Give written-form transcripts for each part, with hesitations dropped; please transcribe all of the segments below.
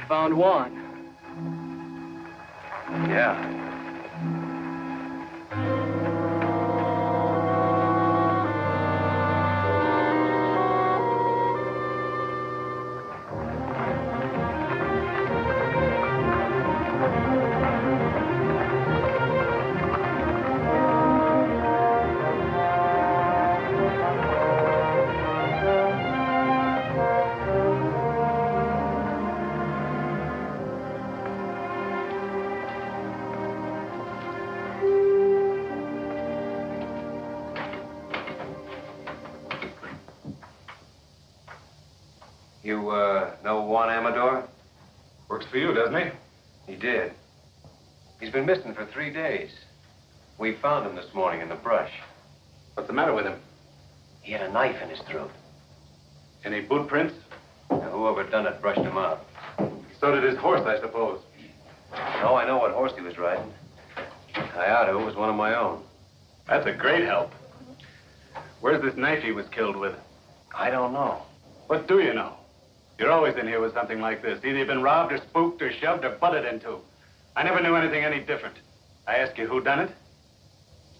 found Juan. Yeah. You, know Juan Amador? Works for you, doesn't he? He did. He's been missing for 3 days. We found him this morning in the brush. What's the matter with him? He had a knife in his throat. Any boot prints? Now, whoever done it brushed him out. So did his horse, I suppose. No, I know what horse he was riding. Coyote was one of my own. That's a great help. Where's this knife he was killed with? I don't know. What do you know? You're always in here with something like this. Either you've been robbed or spooked or shoved or butted into. I never knew anything any different. I ask you who done it?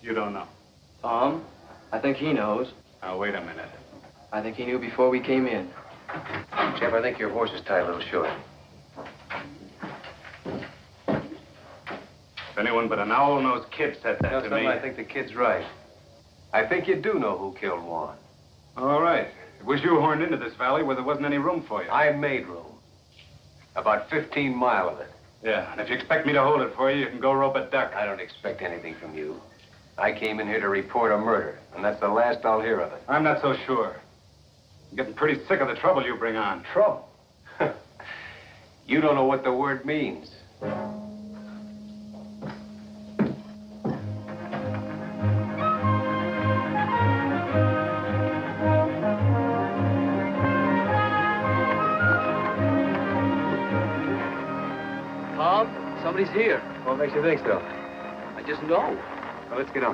You don't know. Tom, I think he knows. Now, wait a minute. I think he knew before we came in. Jeff, I think your horse is tied a little short. If anyone but an owl-nosed kid said that to me... I think the kid's right. I think you do know who killed Juan. All right. It was you horned into this valley where there wasn't any room for you. I made room. About 15 mile of it. Yeah, and if you expect me to hold it for you, you can go rope a duck. I don't expect anything from you. I came in here to report a murder, and that's the last I'll hear of it. I'm not so sure. I'm getting pretty sick of the trouble you bring on. Trouble? You don't know what the word means. Somebody's here. What makes you think so? I just know. Well, let's get on.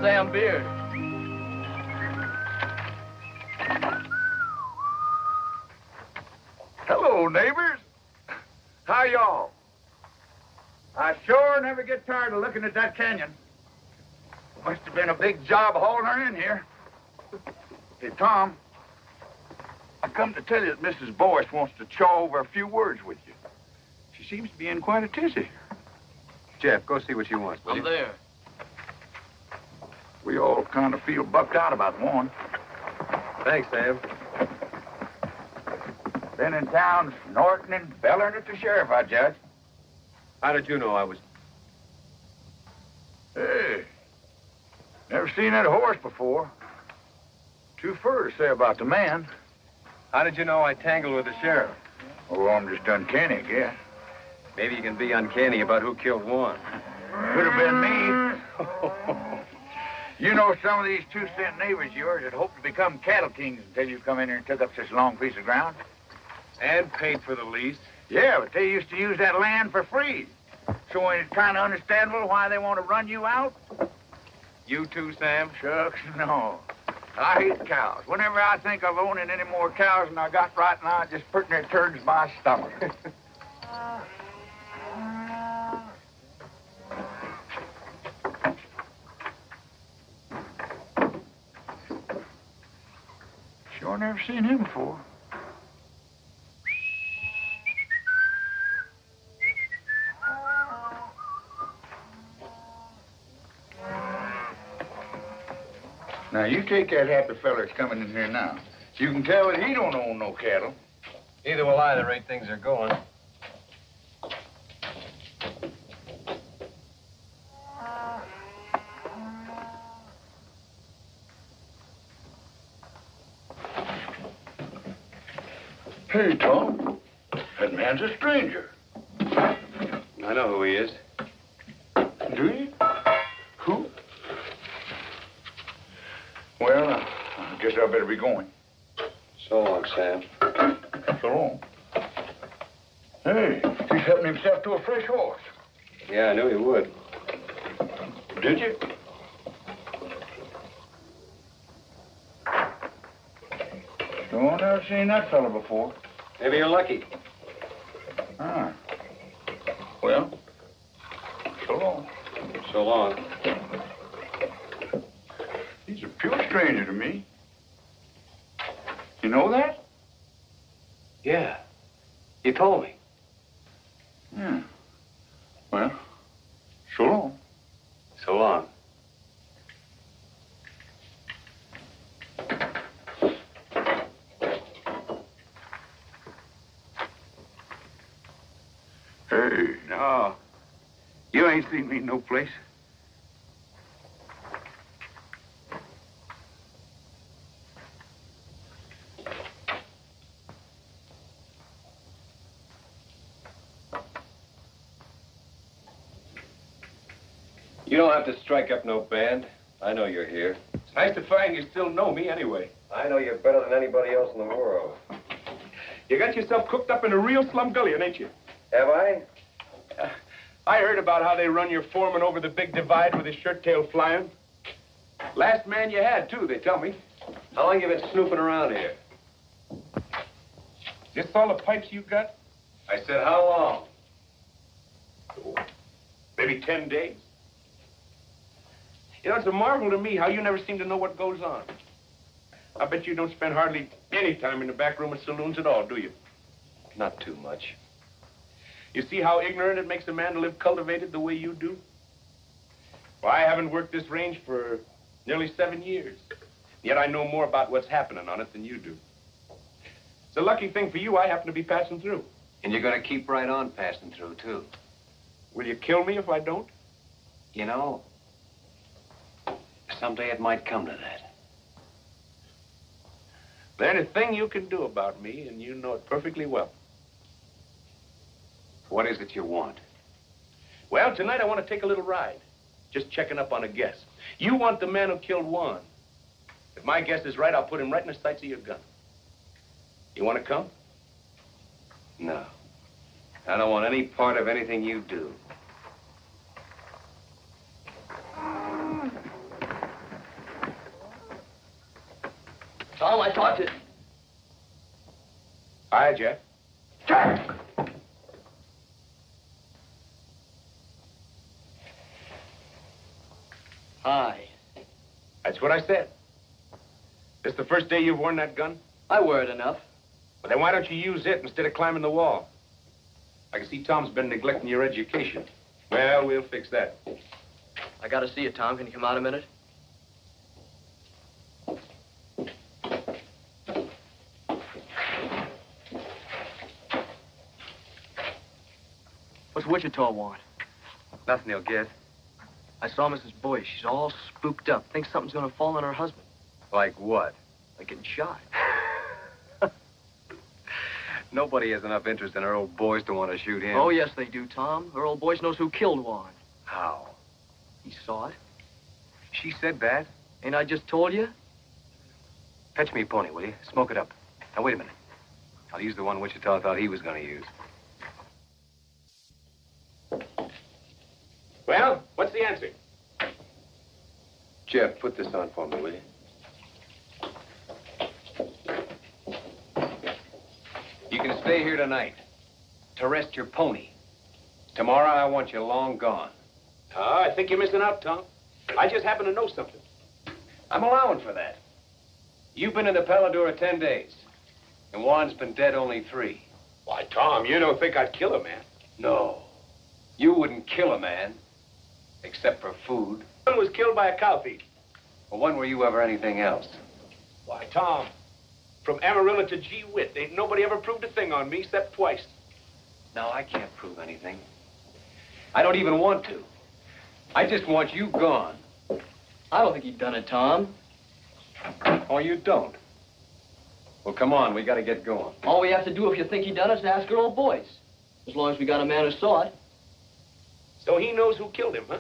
Sam Beard. Hello, neighbors. How y'all? I sure never get tired of looking at that canyon. Must have been a big job hauling her in here. Hey, Tom, I come to tell you that Mrs. Boyce wants to chaw over a few words with you. She seems to be in quite a tizzy. Jeff, go see what she wants, will you? I'm there. We all kind of feel bucked out about Juan. Thanks, Sam. Been in town snorting and bellering at the sheriff, I judge. How did you know I was... Hey, never seen that horse before. Too fur to say about the man. How did you know I tangled with the sheriff? Oh, I'm just uncanny, I guess. Maybe you can be uncanny about who killed Juan. Could have been me. You know some of these 2-cent neighbors of yours that hope to become cattle kings until you come in here and took up such a long piece of ground? And paid for the lease. Yeah, but they used to use that land for free. So it's kind of understandable why they want to run you out. You too, Sam? Shucks, no. I hate cows. Whenever I think of owning any more cows than I got right now, I just put their turds in my stomach. Sure never seen him before. Now, you take that happy fella that's coming in here now. You can tell that he don't own no cattle. Neither will I, the rate things are going. Hey, Tom. That man's a stranger. I know who he is. Do Well, I guess I better be going. So long, Sam. So long. Hey, he's helping himself to a fresh horse. Yeah, I knew he would. Did you? No, I've never seen that fella before. Maybe you're lucky. Ah. Well, so long. So long. He's a pure stranger to me. You know that? Yeah. You told me. Yeah. Well, so long. So long. Hey, no. You ain't seen me no place. You don't have to strike up no band. I know you're here. It's nice to find you still know me anyway. I know you better than anybody else in the world. You got yourself cooked up in a real slumgullion, ain't you? Have I? I heard about how they run your foreman over the big divide with his shirt tail flying. Last man you had, too, they tell me. How long you been snooping around here? This all the pipes you got? I said, how long? Maybe 10 days. You know, it's a marvel to me how you never seem to know what goes on. I bet you don't spend hardly any time in the back room of saloons at all, do you? Not too much. You see how ignorant it makes a man to live cultivated the way you do? Well, I haven't worked this range for nearly 7 years. Yet I know more about what's happening on it than you do. It's a lucky thing for you I happen to be passing through. And you're gonna keep right on passing through, too. Will you kill me if I don't? You know, someday it might come to that. There's a thing you can do about me, and you know it perfectly well. What is it you want? Well, tonight I want to take a little ride. Just checking up on a guess. You want the man who killed Juan. If my guess is right, I'll put him right in the sights of your gun. You want to come? No. I don't want any part of anything you do. Tom, I talked to... Hi, Jeff. Jack! Hi. That's what I said. This the first day you've worn that gun? I wear it enough. Well, then why don't you use it instead of climbing the wall? I can see Tom's been neglecting your education. Well, we'll fix that. I gotta see you, Tom. Can you come out a minute? What's Wichita want? Nothing he'll get. I saw Mrs. Boyce. She's all spooked up. Thinks something's gonna fall on her husband. Like what? Like getting shot. Nobody has enough interest in her old boys to want to shoot him. Oh, yes, they do, Tom. Her old Boyce knows who killed Juan. How? He saw it. She said that? Ain't I just told you? Fetch me a pony, will you? Smoke it up. Now, wait a minute. I'll use the one Wichita thought he was going to use. Well, what's the answer? Jeff, put this on for me, will you? You can stay here tonight to rest your pony. Tomorrow, I want you long gone. I think you're missing out, Tom. I just happen to know something. I'm allowing for that. You've been in the Paladura 10 days, and Juan's been dead only 3. Why, Tom, you don't think I'd kill a man. No. You wouldn't kill a man, except for food. One was killed by a cow thief. Well, when were you ever anything else? Why, Tom, from Amarillo to Gee Whit, ain't nobody ever proved a thing on me except twice. No, I can't prove anything. I don't even want to. I just want you gone. I don't think he done it, Tom. Oh, you don't? Well, come on, we gotta get going. All we have to do if you think he done it is ask her old Boyce. As long as we got a man who saw it. So he knows who killed him, huh?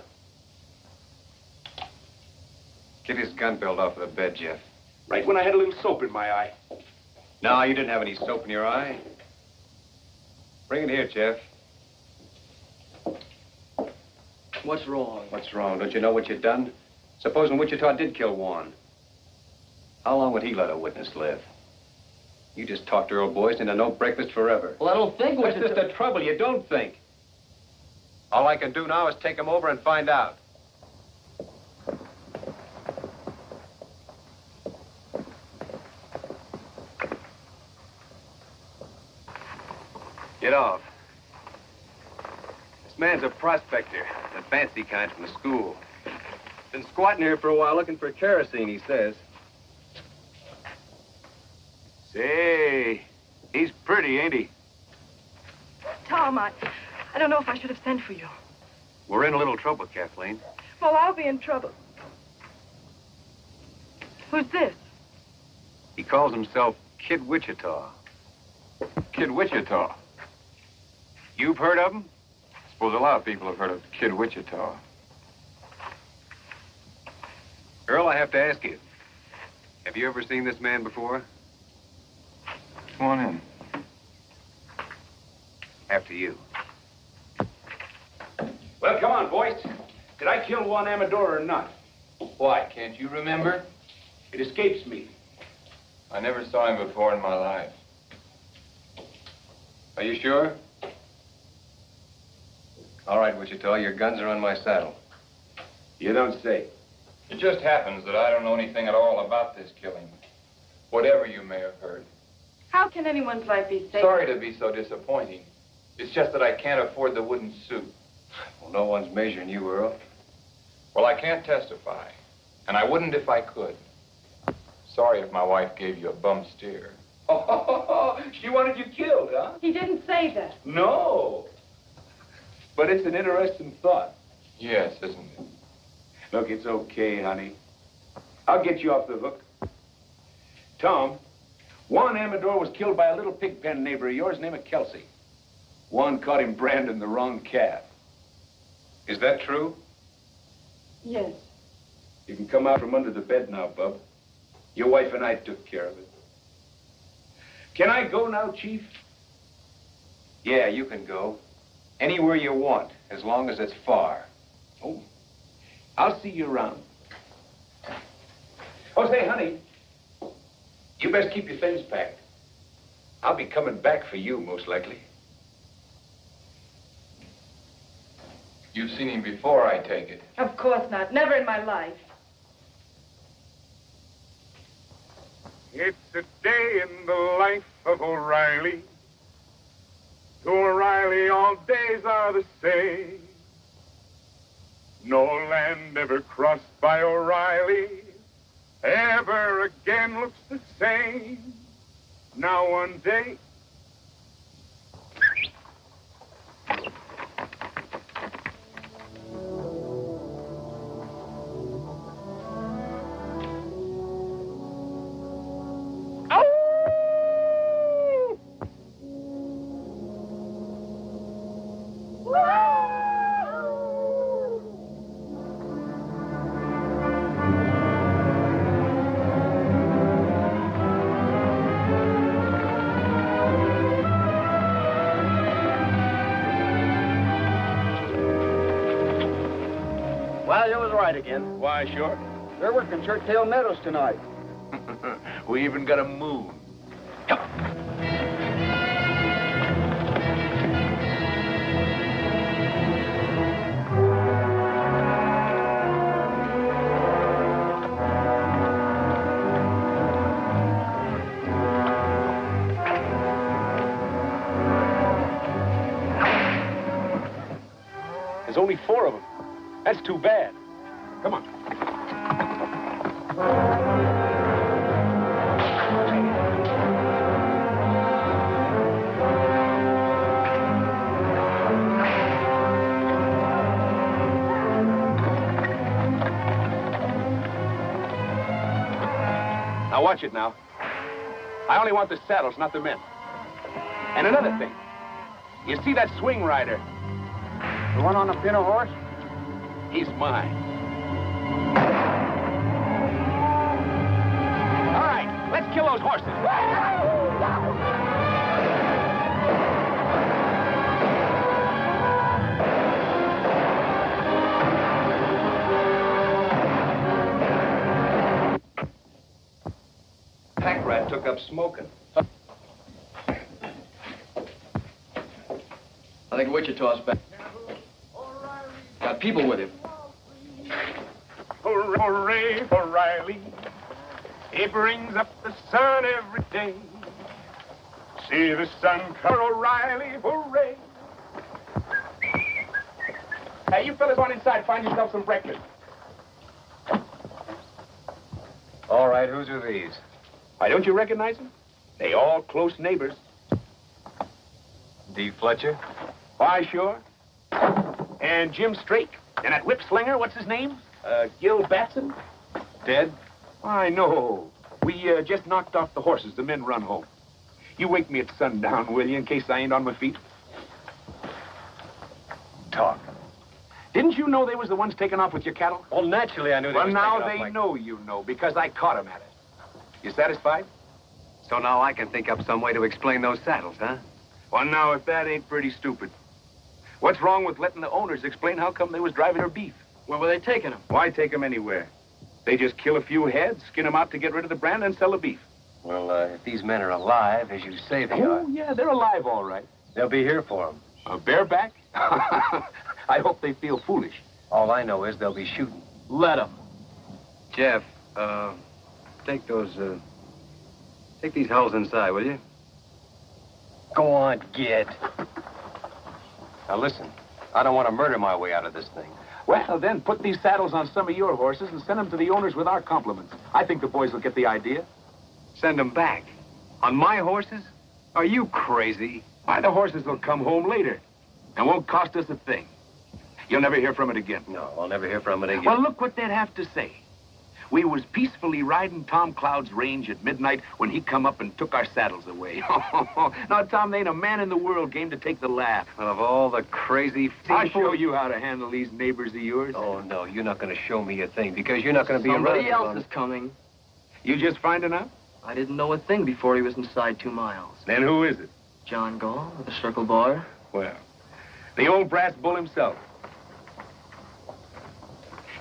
Get his gun belt off of the bed, Jeff. Right when I had a little soap in my eye. No, you didn't have any soap in your eye. Bring it here, Jeff. What's wrong? What's wrong? Don't you know what you've done? Supposing Wichita did kill Juan. How long would he let a witness live? You just talked your old boys into no breakfast forever. Well, I don't think That's just the trouble. You don't think. All I can do now is take him over and find out. Get off. This man's a prospector, the fancy kind from the school. Been squatting here for a while looking for kerosene, he says. Say, he's pretty, ain't he? Tom, I don't know if I should have sent for you. We're in a little trouble, Kathleen. Well, I'll be in trouble. Who's this? He calls himself Kid Wichita. Kid Wichita. You've heard of him? I suppose a lot of people have heard of Kid Wichita. Earl, I have to ask you. Have you ever seen this man before? Come on in. After you. Well, come on, boys. Did I kill Juan Amador or not? Why, can't you remember? It escapes me. I never saw him before in my life. Are you sure? All right, Wichita, your guns are on my saddle. You don't say. It just happens that I don't know anything at all about this killing. Whatever you may have heard. How can anyone's life be safe? Sorry to be so disappointing. It's just that I can't afford the wooden suit. Well, no one's measuring you, Earl. Well, I can't testify. And I wouldn't if I could. Sorry if my wife gave you a bum steer. Oh, she wanted you killed, huh? He didn't say that. No. But it's an interesting thought. Yes, isn't it? Look, it's okay, honey. I'll get you off the hook. Tom, Juan Amador was killed by a little pig pen neighbor of yours named Kelsey. Juan caught him branding the wrong calf. Is that true? Yes. You can come out from under the bed now, Bub. Your wife and I took care of it. Can I go now, Chief? Yeah, you can go. Anywhere you want, as long as it's far. Oh, I'll see you around. Oh, say, honey, you best keep your things packed. I'll be coming back for you, most likely. You've seen him before, I take it. Of course not. Never in my life. It's a day in the life of O'Reilly. To O'Reilly, all days are the same. No land ever crossed by O'Reilly ever again looks the same. Now one day... Well, you was right again. Why, sure. They're working Church-Tail Meadows tonight. We even got a moon. There's only 4 of them. That's too bad. Come on. Now watch it now. I only want the saddles, not the men. And another thing. You see that swing rider? The one on the pinto horse? He's mine. pack rat took up smoking. I think Wichita's back. Got people with him. Hooray for Riley. He brings up the sun every day. See the sun come, O'Reilly, hooray. Hey, you fellas on inside, find yourself some breakfast. All right, whose are these? Why, don't you recognize them? They all close neighbors. D. Fletcher? Why, sure. And Jim Strake. And that whip slinger, what's his name? Gil Batson. Dead? I know. We just knocked off the horses. The men run home. You wake me at sundown, will you, in case I ain't on my feet? Talk. Didn't you know they was the ones taking off with your cattle? Well, naturally, I knew they Well, was now taking off they my- know you know, because I caught them at it. You satisfied? So now I can think up some way to explain those saddles, huh? Well, now, if that ain't pretty stupid. What's wrong with letting the owners explain how come they was driving their beef? Where were they taking him? Why take them anywhere? They just kill a few heads, skin them out to get rid of the brand, and sell the beef. Well, if these men are alive, as you say they are, Oh, yeah, they're alive, all right. they'll be here for them. Bareback? I hope they feel foolish. All I know is they'll be shooting. Let him. Jeff, take these hulls inside, will you? Go on, get. Now listen, I don't want to murder my way out of this thing. Well, then put these saddles on some of your horses and send them to the owners with our compliments. I think the boys will get the idea. Send them back. On my horses? Are you crazy? Why, the horses will come home later and won't cost us a thing. You'll never hear from it again. No, I'll never hear from it again. Well, look what they'd have to say. We was peacefully riding Tom Cloud's range at midnight when he come up and took our saddles away. Now, Tom, there ain't a man in the world game to take the laugh. Well, of all the crazy... I'll show you how to handle these neighbors of yours. Oh, no, you're not going to show me a thing because you're not going to be Somebody around. else is coming. You just finding out? I didn't know a thing before he was inside 2 miles. Then who is it? John Gall with the Circle Bar. Well, the old brass bull himself.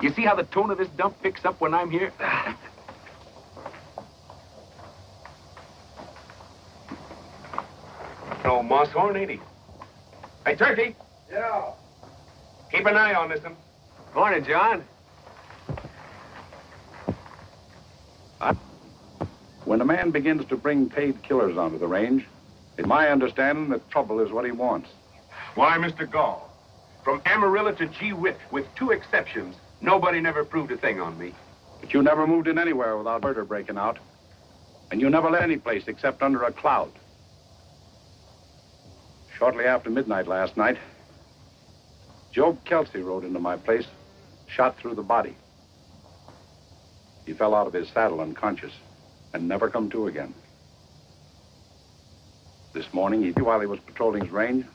You see how the tone of this dump picks up when I'm here? No moss horn, ain't he? Hey, Turkey. Yeah. Keep an eye on this one. Morning, John. When a man begins to bring paid killers onto the range, it's my understanding that trouble is what he wants. Why, Mr. Gall, from Amarillo to Gee Whit, with 2 exceptions, nobody never proved a thing on me. But you never moved in anywhere without murder breaking out. And you never left any place except under a cloud. Shortly after midnight last night, Joe Kelsey rode into my place, shot through the body. He fell out of his saddle unconscious and never come to again. This morning, while he was patrolling his range,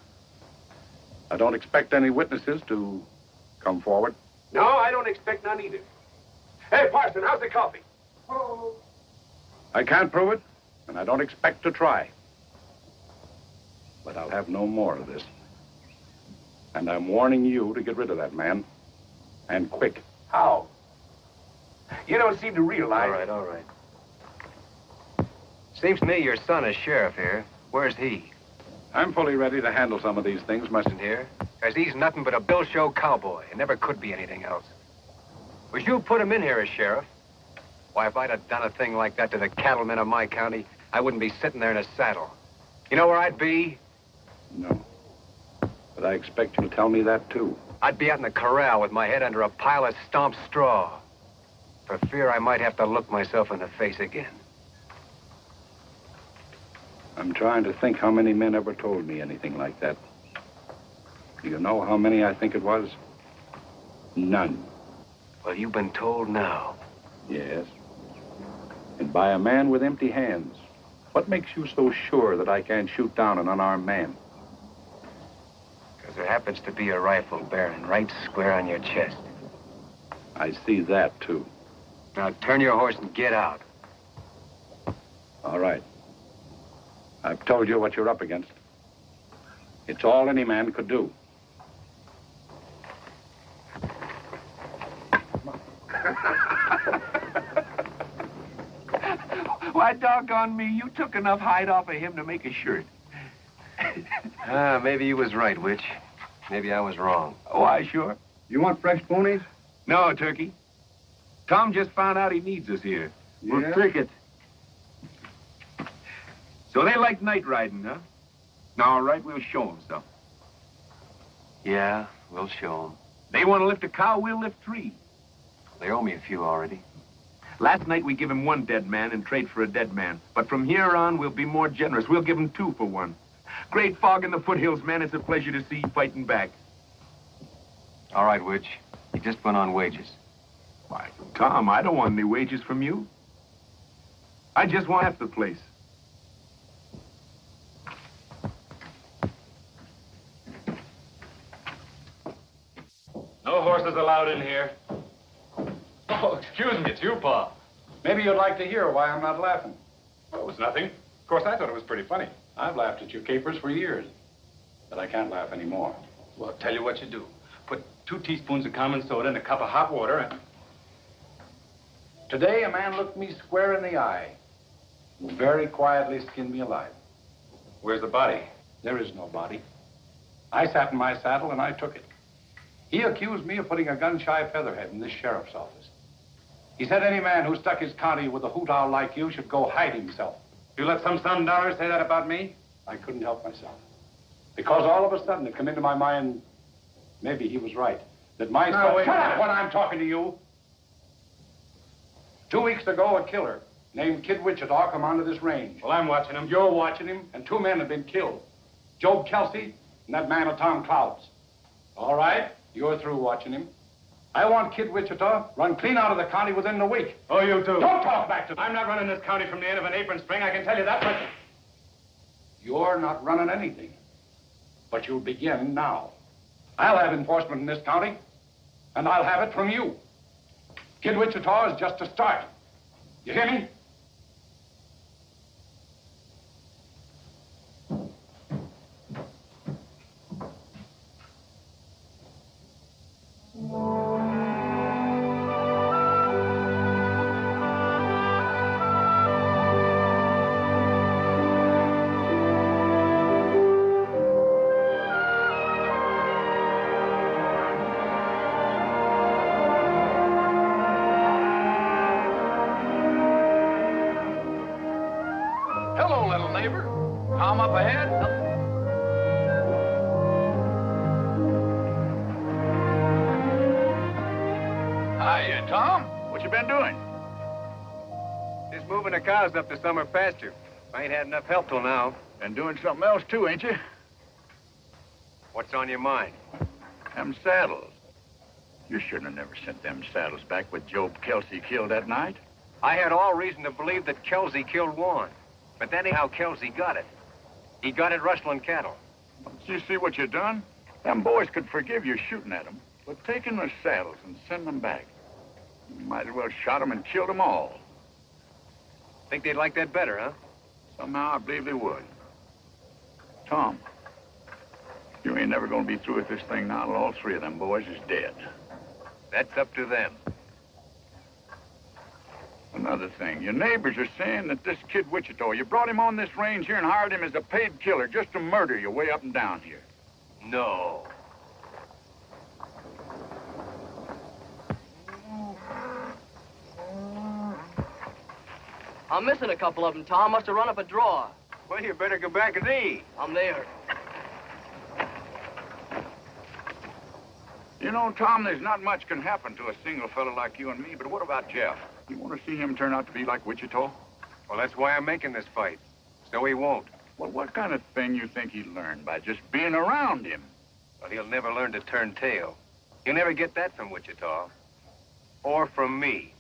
I don't expect any witnesses to come forward. No, I don't expect none either. Hey, Parson, how's the coffee? I can't prove it, and I don't expect to try. But I'll have no more of this. And I'm warning you to get rid of that man. And quick. How? You don't seem to realize... All right. Seems to me your son is sheriff here. Where's he? I'm fully ready to handle some of these things myself. Here? Because he's nothing but a bill show cowboy. It never could be anything else. Was you put him in here as sheriff? Why, if I'd have done a thing like that to the cattlemen of my county, I wouldn't be sitting there in a saddle. You know where I'd be? No. But I expect you to tell me that, too. I'd be out in the corral with my head under a pile of stomped straw. For fear I might have to look myself in the face again. I'm trying to think how many men ever told me anything like that. Do you know how many I think it was? None. Well, you've been told now. Yes. And by a man with empty hands. What makes you so sure that I can't shoot down an unarmed man? Because there happens to be a rifle bearing right square on your chest. I see that, too. Now turn your horse and get out. All right. I've told you what you're up against. It's all any man could do. Why, doggone me, you took enough hide off of him to make a shirt. Maybe you was right, Witch. Maybe I was wrong. Why, sure. You want fresh ponies? No, Turkey. Tom just found out he needs us here. Yeah? We'll take it. So they like night riding, huh? All right, we'll show them some. Yeah, we'll show 'em. They want to lift a cow, we'll lift 3. They owe me a few already. Last night we give him 1 dead man and trade for a dead man. But from here on, we'll be more generous. We'll give him 2 for 1. Great fog in the foothills, man. It's a pleasure to see you fighting back. All right, Witch. You just went on wages. Why, Tom, I don't want any wages from you. I just want half the place. No horses allowed in here. Oh, excuse me, it's you, Pa. Maybe you'd like to hear why I'm not laughing. Well, it was nothing. Of course, I thought it was pretty funny. I've laughed at your capers for years, but I can't laugh anymore. Well, I'll tell you what you do. Put 2 teaspoons of common soda in a cup of hot water and... Today, a man looked me square in the eye and very quietly skinned me alive. Where's the body? There is no body. I sat in my saddle and I took it. He accused me of putting a gun-shy featherhead in this sheriff's office. He said any man who stuck his county with a hoot owl like you should go hide himself. You let some Sundowners say that about me? I couldn't help myself. Because all of a sudden it came into my mind, maybe he was right, that my son... Shut up when I'm talking to you! 2 weeks ago, a killer named Kid Wichita come onto this range. Well, I'm watching him. You're watching him, and 2 men have been killed. Job Kelsey and that man of Tom Cloud's. All right, you're through watching him. I want Kid Wichita run clean out of the county within a week. Oh, you too. Don't talk back to me. I'm not running this county from the end of an apron string, I can tell you that much. You're not running anything, but you'll begin now. I'll have enforcement in this county, and I'll have it from you. Kid Wichita is just a start. You hear me? Hello, little neighbor. Tom up ahead? Hiya, Tom. What you been doing? Just moving the cows up to summer pasture. I ain't had enough help till now. Been doing something else, too, ain't you? What's on your mind? Them saddles. You shouldn't have never sent them saddles back with Job Kelsey killed that night. I had all reason to believe that Kelsey killed Warren. But that ain't how Kelsey got it. He got it rustling cattle. Don't you see what you done? Them boys could forgive you shooting at them, but taking their saddles and sending them back. You might as well shot them and killed them all. Think they'd like that better, huh? Somehow I believe they would. Tom, you ain't never gonna be through with this thing now till all 3 of them boys is dead. That's up to them. Another thing, your neighbors are saying that this Kid Wichita, you brought him on this range here and hired him as a paid killer just to murder you way up and down here. No. I'm missing a couple of them, Tom. Must have run up a drawer. Well, you better go back and see. I'm there. You know, Tom, there's not much can happen to a single fella like you and me, but what about Jeff? You want to see him turn out to be like Wichita? Well, that's why I'm making this fight. So he won't. Well, what kind of thing you think he'd learn by just being around him? Well, he'll never learn to turn tail. He'll never get that from Wichita. Or from me.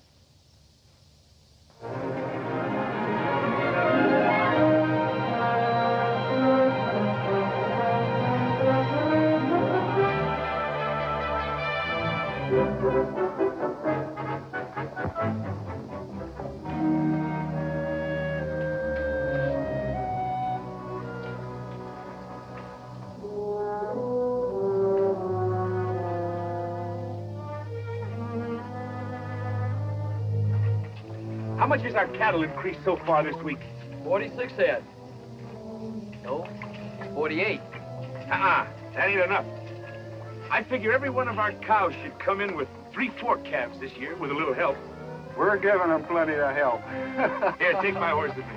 How much has our cattle increased so far this week? 46 head. No, 48. That ain't enough. I figure every one of our cows should come in with 3-4 calves this year with a little help. We're giving them plenty of help. Here, take my horse with me.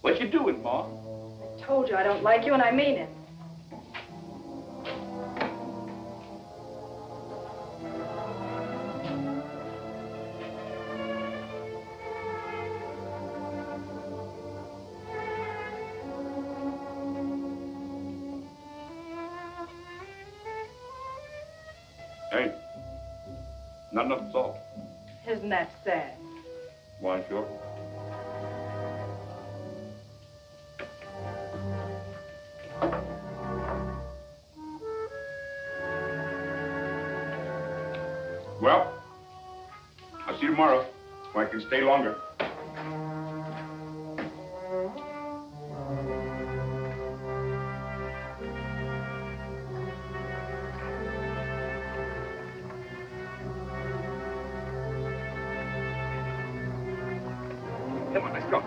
What you doing, Ma? I told you I don't like you, and I mean it. Hey, not enough salt. Isn't that sad? Why, sure. Well, I'll see you tomorrow, so I can stay longer. Come on, let's go.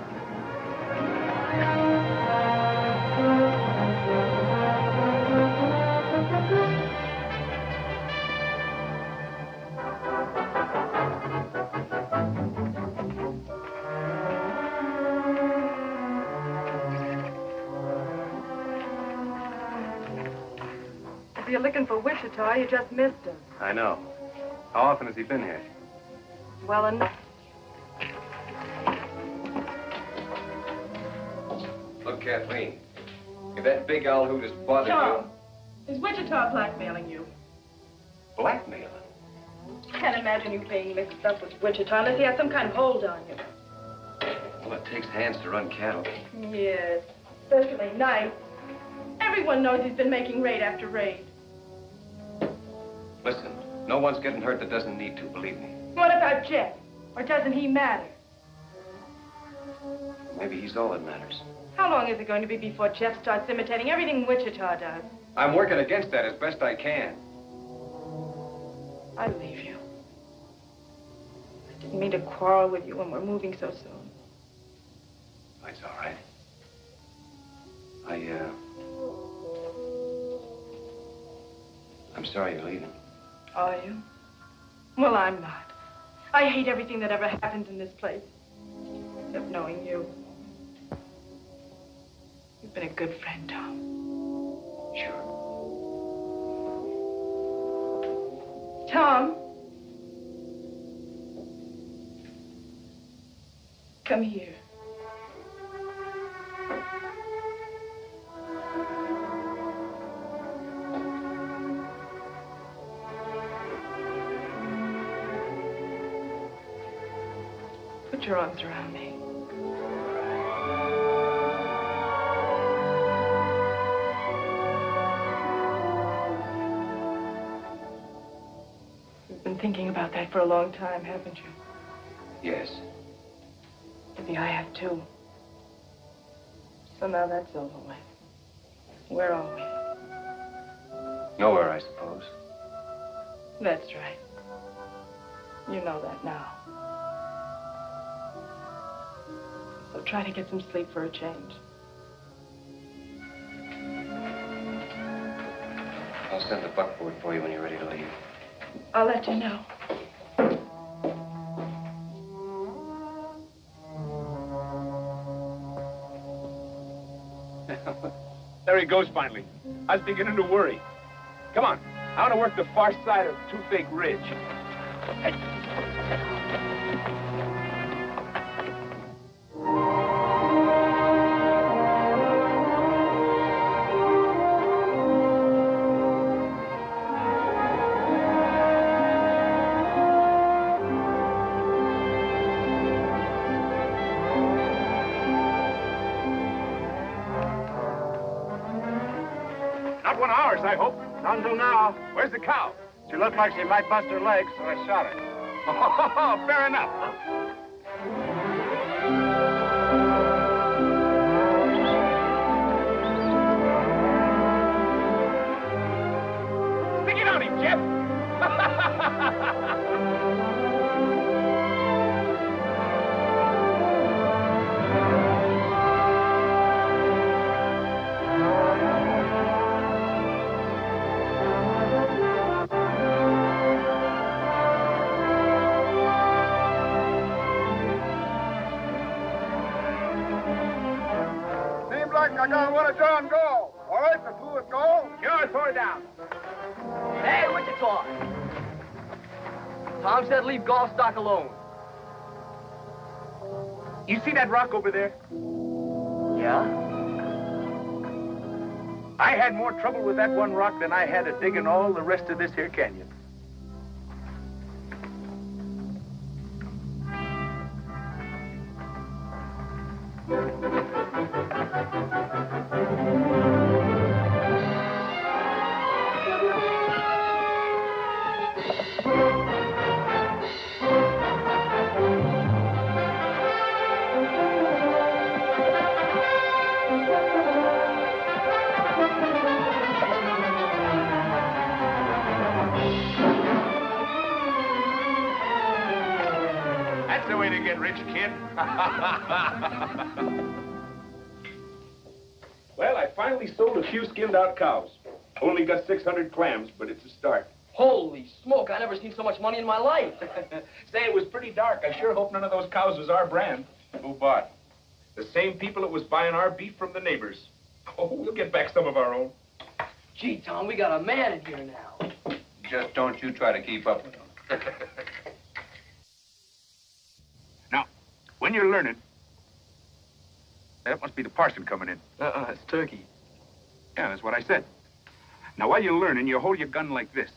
If you're looking for Wichita, you just missed him. I know. How often has he been here? Well enough. Look, Kathleen, if that big owl hoot has bothered Tom, is Wichita blackmailing you? you... Blackmailing? I can't imagine you being mixed up with Wichita unless he has some kind of hold on you. Well, it takes hands to run cattle. Yes, especially nights. Everyone knows he's been making raid after raid. Listen, no one's getting hurt that doesn't need to, believe me. What about Jeff? Or doesn't he matter? Maybe he's all that matters. How long is it going to be before Jeff starts imitating everything Wichita does? I'm working against that as best I can. I leave you. I didn't mean to quarrel with you when we're moving so soon. That's all right. I'm sorry you're leaving. Are you? Well, I'm not. I hate everything that ever happened in this place. Except knowing you. You've been a good friend, Tom. Sure. Tom. Come here. Put your arms around me. You've been thinking about that for a long time, haven't you? Yes. Maybe I have too. So now that's over with. Where are we? Nowhere, I suppose. That's right. You know that now. So try to get some sleep for a change. I'll send the buckboard for you when you're ready to leave. I'll let you know. There he goes finally. I was beginning to worry. Come on. I want to work the far side of Toothache Ridge. Hey. Not one of ours, I hope. Not until now. Where's the cow? She looked like she might bust her legs, so I shot her. Oh, fair enough. Stick it on him, Jeff. I got one of John go. All right, the two is go. Sure, throw it down. Hey, Wichita! Tom said leave golf stock alone. You see that rock over there? Yeah? I had more trouble with that one rock than I had at digging all the rest of this here canyon. That's the way to get rich, kid. Well, I finally sold a few skinned-out cows. Only got 600 clams, but it's a start. Holy smoke, I never seen so much money in my life. Say, it was pretty dark. I sure hope none of those cows was our brand. Who bought? The same people that was buying our beef from the neighbors. Oh, we'll get back some of our own. Gee, Tom, we got a man in here now. Just don't you try to keep up with them. Now, when you're learning, that must be the parson coming in. It's Turkey. Yeah, that's what I said. Now, while you're learning, you hold your gun like this.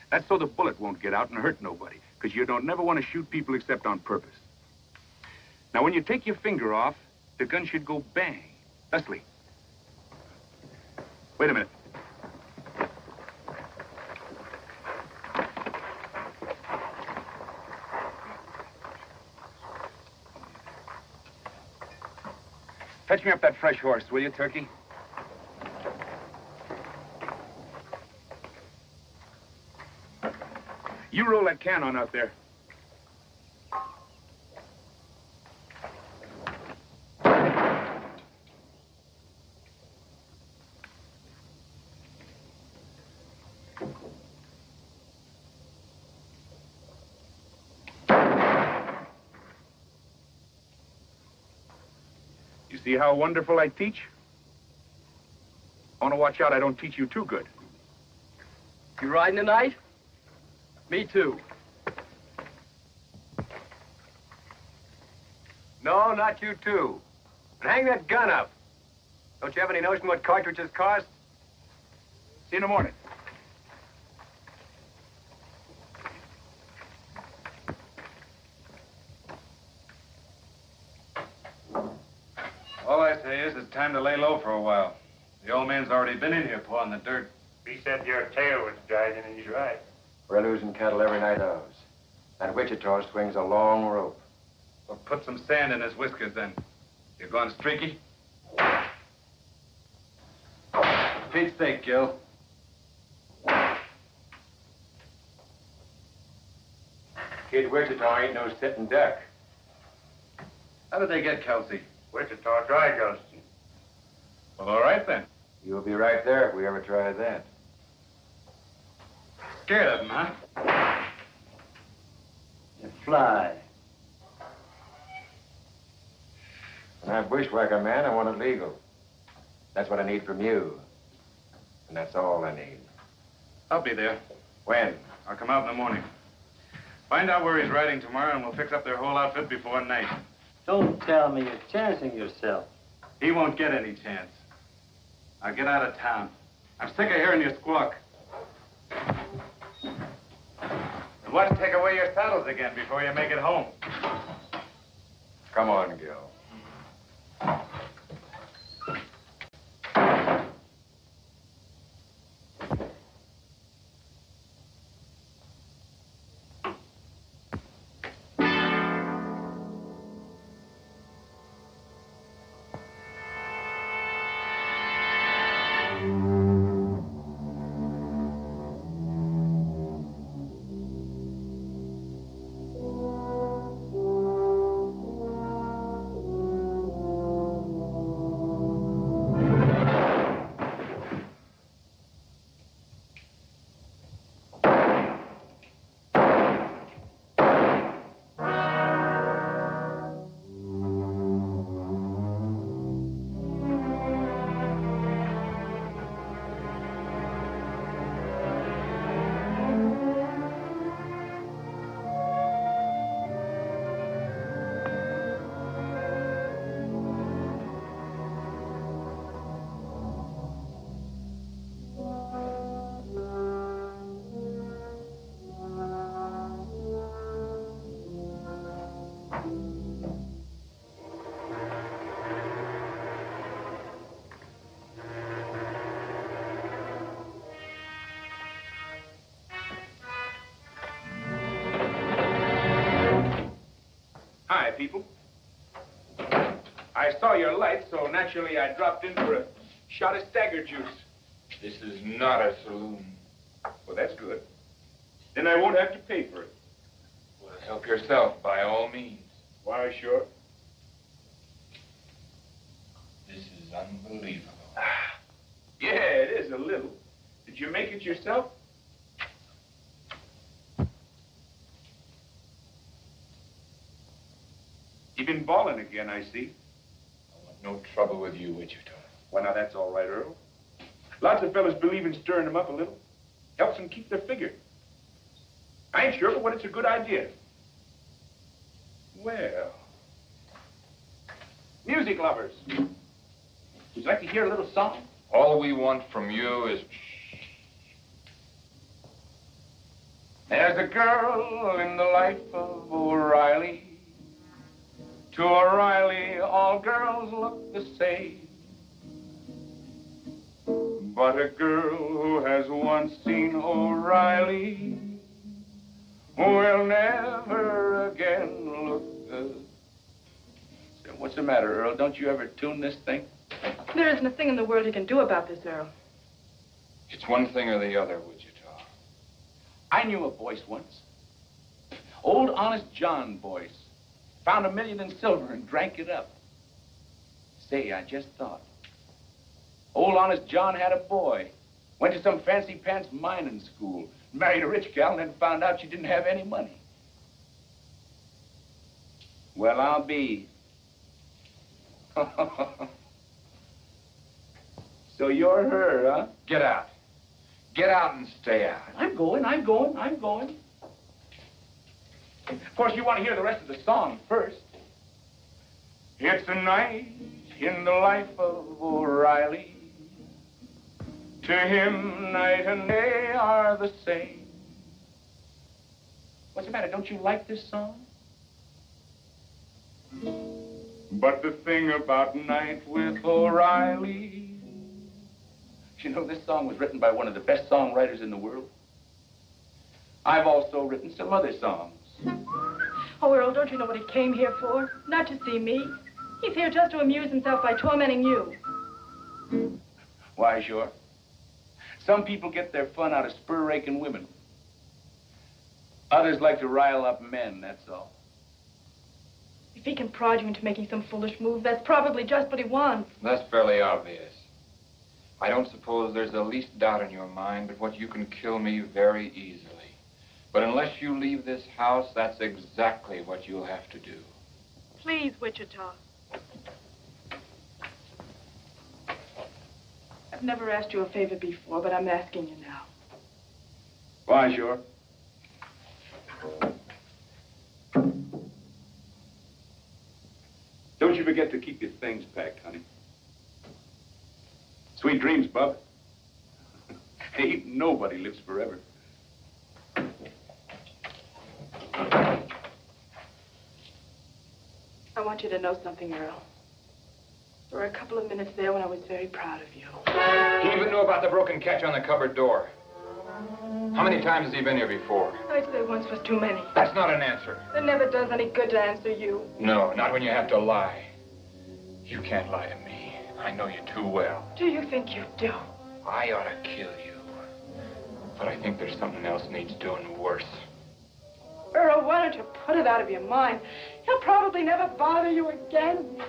That's so the bullet won't get out and hurt nobody, because you don't never want to shoot people except on purpose. Now, when you take your finger off, the gun should go bang. Thusly. Wait a minute. Fetch me up that fresh horse, will you, Turkey? You roll that can on out there. You see how wonderful I teach? I want to watch out I don't teach you too good. You riding tonight? Me too. No, not you too. And hang that gun up. Don't you have any notion what cartridges cost? See you in the morning. All I say is it's time to lay low for a while. The old man's already been in here pawing the dirt. He said your tail was dragging, and he's right. We're losing cattle every night of us. That Wichita swings a long rope. Well, put some sand in his whiskers, then. You going streaky? Pete's sake, Gil. Kid Wichita ain't no sitting duck. How did they get Kelsey? Wichita dry ghosting. Well, all right, then. You'll be right there if we ever try that. Scared of him, huh? You fly. When I bushwhack a man, I want it legal. That's what I need from you. And that's all I need. I'll be there. When? I'll come out in the morning. Find out where he's riding tomorrow, and we'll fix up their whole outfit before night. Don't tell me you're chancing yourself. He won't get any chance. I'll get out of town. I'm sick of hearing you squawk. And let's take away your saddles again before you make it home. Come on, Gil. Hi, people. I saw your light, so naturally I dropped in for a shot of stagger juice. This is not a saloon. Well, that's good. Then I won't have to pay for it. Well, help yourself, by all means. Why, sure. This is unbelievable. Yeah, it is a little. Did you make it yourself? You've been balling again, I see. I want no trouble with you, Wichita. Well, now, that's all right, Earl. Lots of fellas believe in stirring them up a little. Helps them keep their figure. I ain't sure, but what it's a good idea. Well, music lovers. Would you like to hear a little song? All we want from you is... There's a girl in the life of O'Reilly. To O'Reilly, all girls look the same. But a girl who has once seen O'Reilly will never again look good. So what's the matter, Earl? Don't you ever tune this thing? There isn't a thing in the world you can do about this, Earl. It's one thing or the other, Wichita. I knew a voice once. Old Honest John voice. Found $1 million in silver and drank it up. Say, I just thought. Old Honest John had a boy. Went to some fancy pants mining school. Married a rich gal and then found out she didn't have any money. Well, I'll be. So you're her, huh? Get out. Get out and stay out. I'm going. Of course, you want to hear the rest of the song first. It's a night in the life of O'Reilly. To him, night and day are the same. What's the matter? Don't you like this song? But the thing about Night with O'Reilly, you know, this song was written by one of the best songwriters in the world. I've also written some other songs. Oh, Earl, don't you know what he came here for? Not to see me. He's here just to amuse himself by tormenting you. Why, sure. Some people get their fun out of spur-raking women. Others like to rile up men, that's all. If he can prod you into making some foolish move, that's probably just what he wants. That's fairly obvious. I don't suppose there's the least doubt in your mind but what you can kill me very easily. But unless you leave this house, that's exactly what you'll have to do. Please, Wichita. I've never asked you a favor before, but I'm asking you now. Why, sure. Don't you forget to keep your things packed, honey. Sweet dreams, bub. Ain't nobody lives forever. I want you to know something, Earl. There were a couple of minutes there when I was very proud of you. He even knew about the broken catch on the cupboard door. How many times has he been here before? I'd say once was too many. That's not an answer. It never does any good to answer you. No, not when you have to lie. You can't lie to me. I know you too well. Do you think you do? I ought to kill you. But I think there's something else needs doing worse. Earl, why don't you put it out of your mind? He'll probably never bother you again.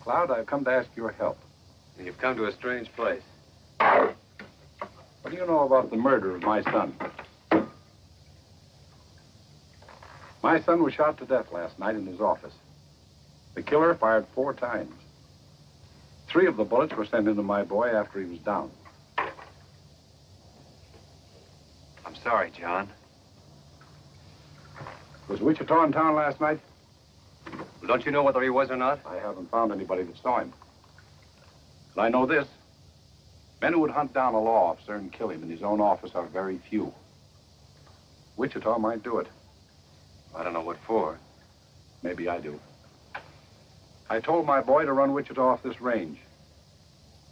Cloud, I've come to ask your help. You've come to a strange place. What do you know about the murder of my son? My son was shot to death last night in his office. The killer fired 4 times. 3 of the bullets were sent into my boy after he was down. I'm sorry, John. Was Wichita in town last night? Well, don't you know whether he was or not? I haven't found anybody that saw him. But I know this. Men who would hunt down a law officer and kill him in his own office are very few. Wichita might do it. I don't know what for. Maybe I do. I told my boy to run Wichita off this range.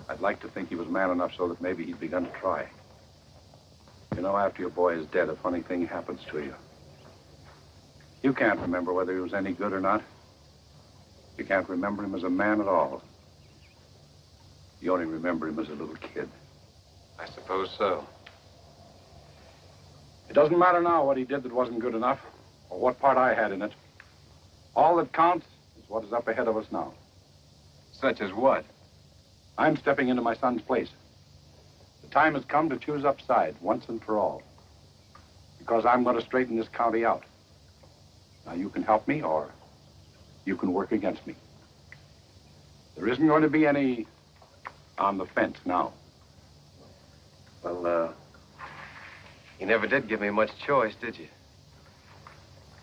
I'd like to think he was man enough so that maybe he'd begun to try. You know, after your boy is dead, a funny thing happens to you. You can't remember whether he was any good or not. You can't remember him as a man at all. You only remember him as a little kid. I suppose so. It doesn't matter now what he did that wasn't good enough, or what part I had in it. All that counts is what is up ahead of us now. Such as what? I'm stepping into my son's place. The time has come to choose upside once and for all. Because I'm going to straighten this county out. Now, you can help me, or you can work against me. There isn't going to be any on the fence now. Well, you never did give me much choice, did you?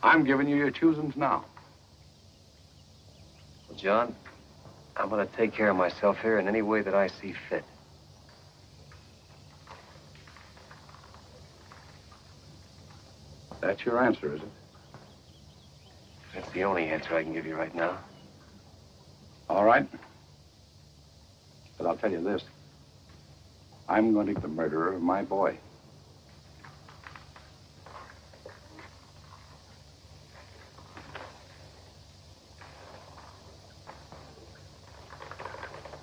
I'm giving you your choosings now. Well, John, I'm going to take care of myself here in any way that I see fit. That's your answer, is it? That's the only answer I can give you right now. All right. But I'll tell you this. I'm going to get the murderer of my boy.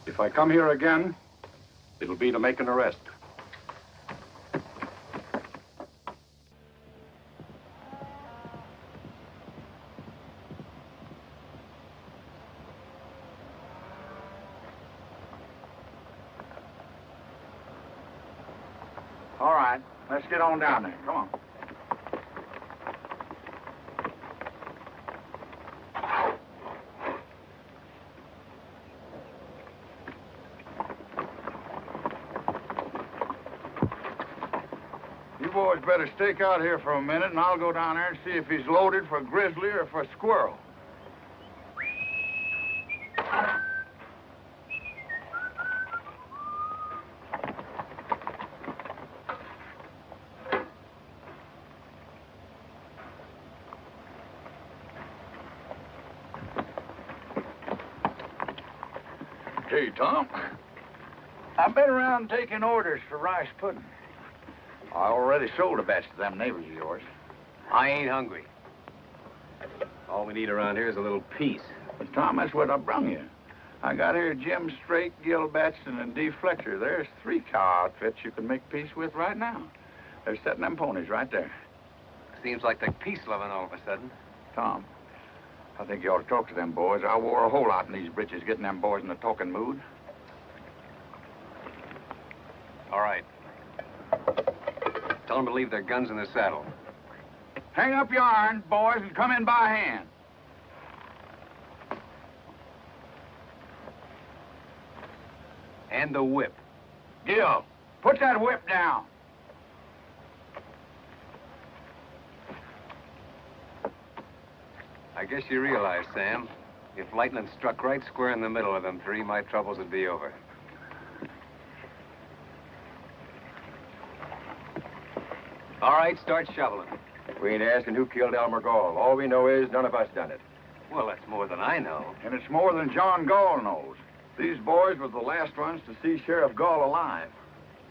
If I come here again, it'll be to make an arrest. All right, let's get on down there. Come on. You boys better stake out here for a minute, and I'll go down there and see if he's loaded for grizzly or for squirrel. Hey, Tom. I've been around taking orders for rice pudding. I already sold a batch to them neighbors of yours. I ain't hungry. All we need around here is a little peace. But, Tom, that's what I brung you. I got here Jim Straight, Gil Batson, and Dee Fletcher. There's 3 cow outfits you can make peace with right now. They're setting them ponies right there. Seems like they're peace-loving all of a sudden. Tom, I think you ought to talk to them boys. I wore a whole lot in these britches getting them boys in a talking mood. All right. Tell them to leave their guns in the saddle. Hang up your irons, boys, and come in by hand. And the whip. Gil, put that whip down. I guess you realize, Sam, if lightning struck right square in the middle of them 3, my troubles would be over. All right, start shoveling. We ain't asking who killed Elmer Gall. All we know is none of us done it. Well, that's more than I know. And it's more than John Gall knows. These boys were the last ones to see Sheriff Gall alive.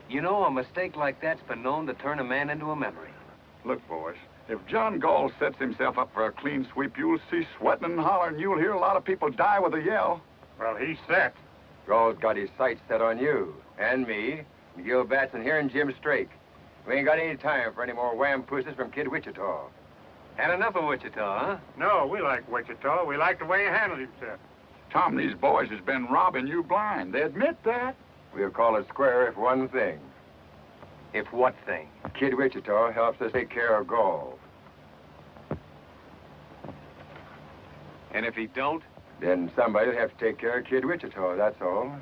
You know, a mistake like that's been known to turn a man into a memory. Look, boys, if John Gall sets himself up for a clean sweep, you'll see sweating and hollering. You'll hear a lot of people die with a yell. Well, he's set. Gall's got his sights set on you, and me, and Gil Batson here, and Jim Strake. We ain't got any time for any more wham-pooses from Kid Wichita. Had enough of Wichita, huh? No, we like Wichita. We like the way he handled himself. Tom, these boys has been robbing you blind. They admit that. We'll call it square if one thing. If what thing? Kid Wichita helps us take care of Gall. And if he don't? Then somebody'll have to take care of Kid Wichita, that's all.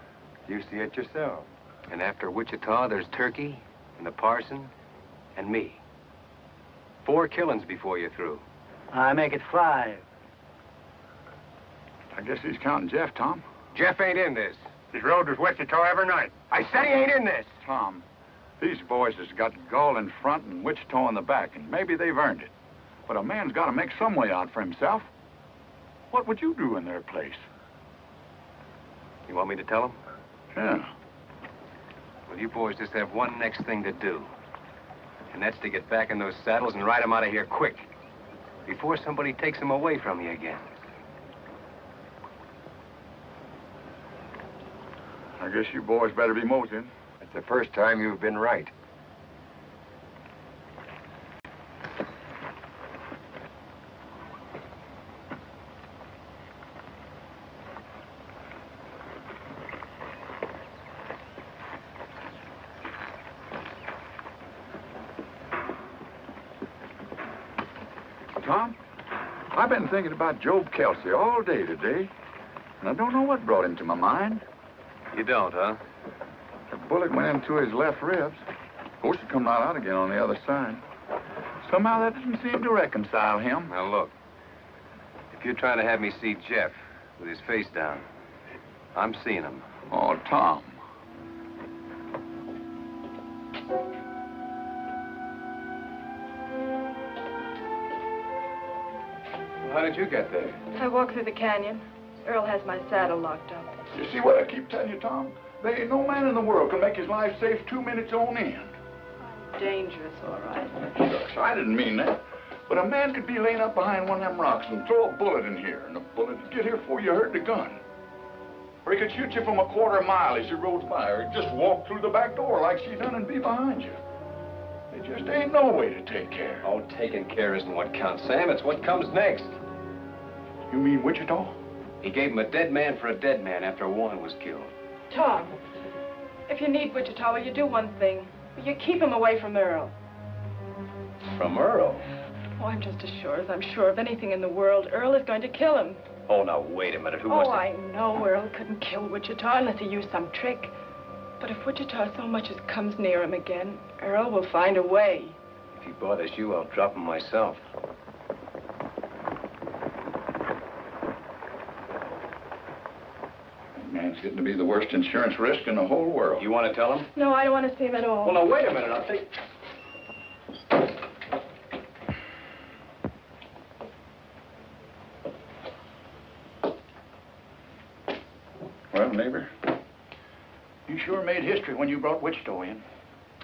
You see it yourself. And after Wichita, there's Turkey, and the parson, and me. 4 killings before you're through. I make it 5. I guess he's counting Jeff, Tom. Jeff ain't in this. He's rode with Wichita every night. I said he ain't in this. Tom, these boys has got Gall in front and Wichita in the back, and maybe they've earned it. But a man's got to make some way out for himself. What would you do in their place? You want me to tell him? Yeah. Well, you boys just have one next thing to do. And that's to get back in those saddles and ride them out of here quick. Before somebody takes them away from you again. I guess you boys better be moseying. It's the first time you've been right. Tom, I've been thinking about Job Kelsey all day today, and I don't know what brought him to my mind. You don't, huh? The bullet went into his left ribs. Of course, it come right out again on the other side. Somehow that didn't seem to reconcile him. Now, look. If you're trying to have me see Jeff with his face down, I'm seeing him. Oh, Tom. How did you get there? I walked through the canyon. Earl has my saddle locked up. You see what I keep telling you, Tom? There ain't no man in the world can make his life safe 2 minutes on end. I'm dangerous, all right. Shucks, I didn't mean that. But a man could be laying up behind one of them rocks and throw a bullet in here, and the bullet would get here before you heard the gun. Or he could shoot you from a quarter-mile as you rode by, or he'd just walk through the back door like she done and be behind you. There just ain't no way to take care. Oh, taking care isn't what counts, Sam. It's what comes next. You mean Wichita? He gave him a dead man for a dead man after Warren was killed. Tom, if you need Wichita, will you do one thing? Will you keep him away from Earl? From Earl? Oh, I'm just as sure as I'm sure of anything in the world. Earl is going to kill him. Oh, now, wait a minute. Who Oh, wants to... I know Earl couldn't kill Wichita unless he used some trick. But if Wichita so much as comes near him again, Earl will find a way. If he bothers you, I'll drop him myself. Man's getting to be the worst insurance risk in the whole world. You want to tell him? No, I don't want to see him at all. Well, now, wait a minute. I'll take... Well, neighbor, you sure made history when you brought Wichita in.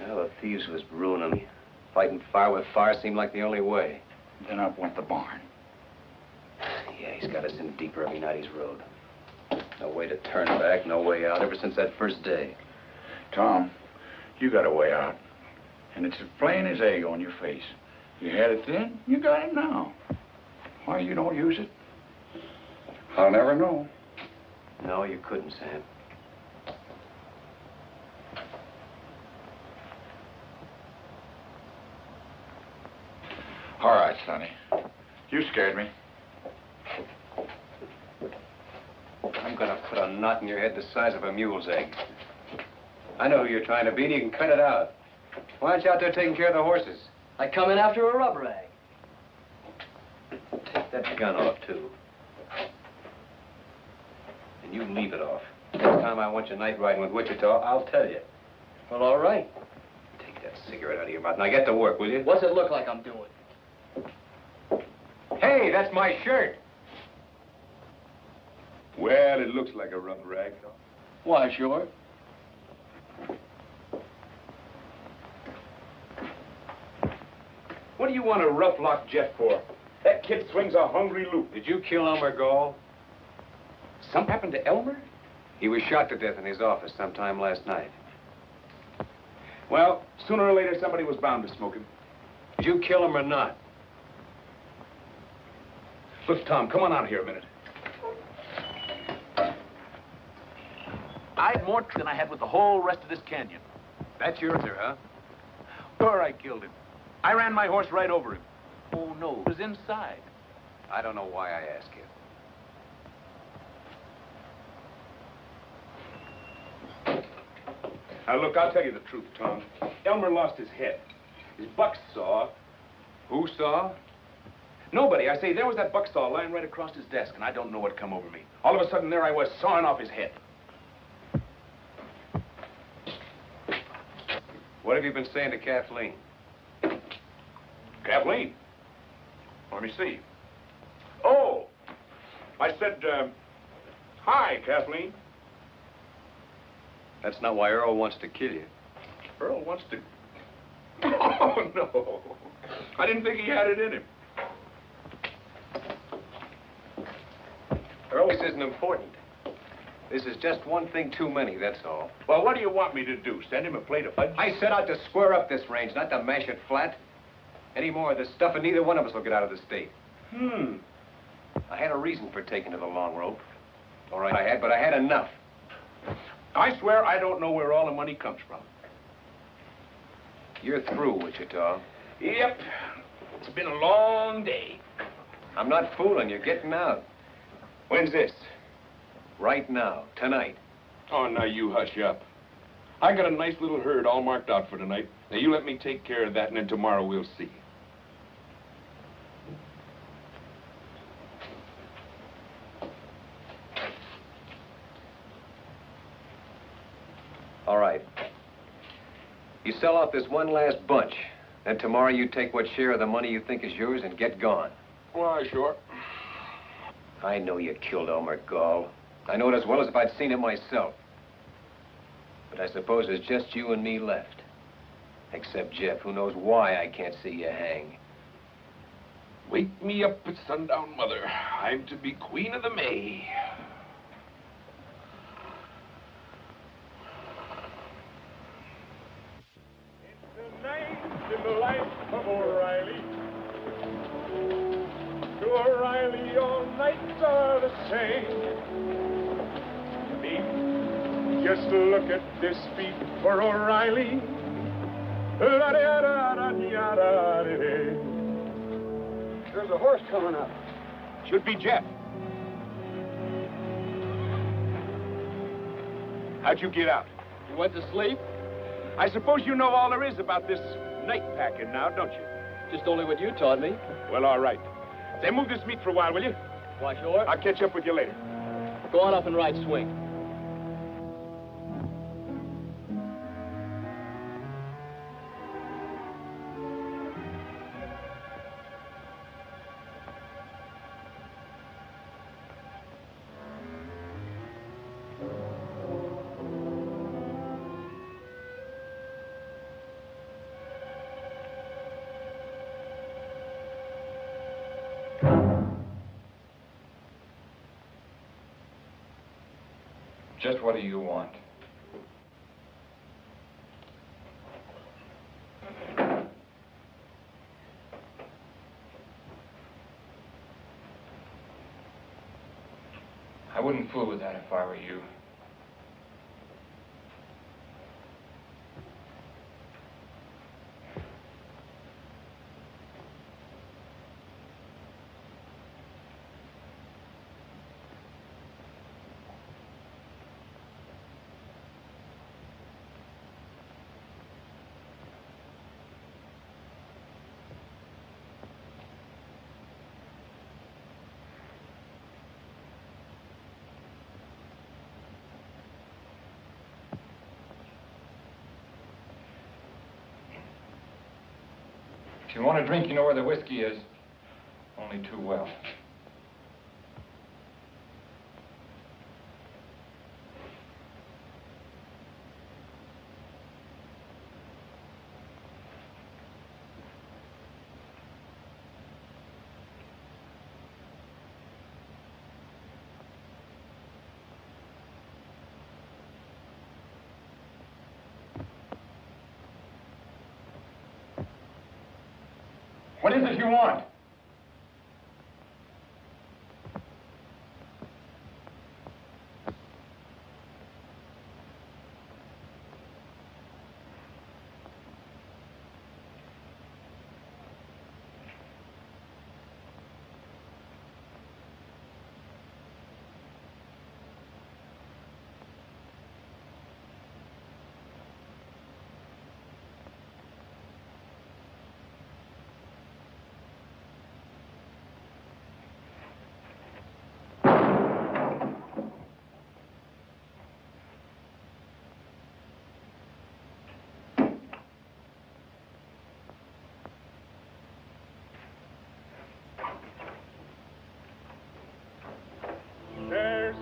Well, the thieves was ruining me. Fighting fire with fire seemed like the only way. Then up went the barn. Yeah, he's got us in deeper every night he's rode. No way to turn back, no way out, ever since that first day. Tom, you got a way out. And it's as plain as egg on your face. You had it then, you got it now. Why you don't use it? I'll never know. No, you couldn't, Sam. All right, Sonny. You scared me. I'm gonna put a knot in your head the size of a mule's egg. I know who you're trying to be, and you can cut it out. Why aren't you out there taking care of the horses? I come in after a rubber rag. Take that gun off, too. And you leave it off. Next time I want you night riding with Wichita, I'll tell you. Well, all right. Take that cigarette out of your mouth. Now get to work, will you? What's it look like I'm doing? Hey, that's my shirt. Well, it looks like a rubber rag. Why, sure. What do you want to rough lock Jeff for? That kid swings a hungry loop. Did you kill Elmer Gall? Something happened to Elmer? He was shot to death in his office sometime last night. Well, sooner or later, somebody was bound to smoke him. Did you kill him or not? Look, Tom, come on out here a minute. I had more than I had with the whole rest of this canyon. That's your answer, huh? Sure, I killed him. I ran my horse right over him. Oh, no, it was inside. I don't know why I ask you. Now, look, I'll tell you the truth, Tom. Elmer lost his head. His buck saw. Who saw? Nobody. I say, there was that buck saw lying right across his desk, and I don't know what come over me. All of a sudden, there I was, sawing off his head. What have you been saying to Kathleen? Kathleen? Let me see. Oh, I said, hi, Kathleen. That's not why Earl wants to kill you. Earl wants to... Oh, no. I didn't think he had it in him. Earl, this isn't important. This is just one thing too many, that's all. Well, what do you want me to do? Send him a plate of fudge? I set out to square up this range, not to mash it flat. Any more of this stuff, and neither one of us will get out of the state. I had a reason for taking to the long rope. All right, I had, but I had enough. I swear I don't know where all the money comes from. You're through, Wichita. Yep. It's been a long day. I'm not fooling you. Getting out. When's this? Right now. Tonight. Oh, now you hush up. I got a nice little herd all marked out for tonight. Now, you let me take care of that, and then tomorrow we'll see. All right. You sell out this one last bunch. Then tomorrow you take what share of the money you think is yours and get gone. Why, sure. I know you killed Elmer Gall. I know it as well as if I'd seen it myself. But I suppose there's just you and me left. Except Jeff, who knows why I can't see you hang. Wake me up at sundown, Mother. I'm to be Queen of the May. It's a night in the life of O'Reilly. To O'Reilly, all nights are the same. Just look at this beat for O'Reilly. There's a horse coming up. Should be Jeff. How'd you get out? You went to sleep? I suppose you know all there is about this night packing now, don't you? Just only what you taught me. Well, all right. Say, move this meat for a while, will you? Why, sure. I'll catch up with you later. Go on up and ride swing. Just what do you want? I wouldn't fool with that if I were you. If you want a drink, you know where the whiskey is. Only too well. What is it you want?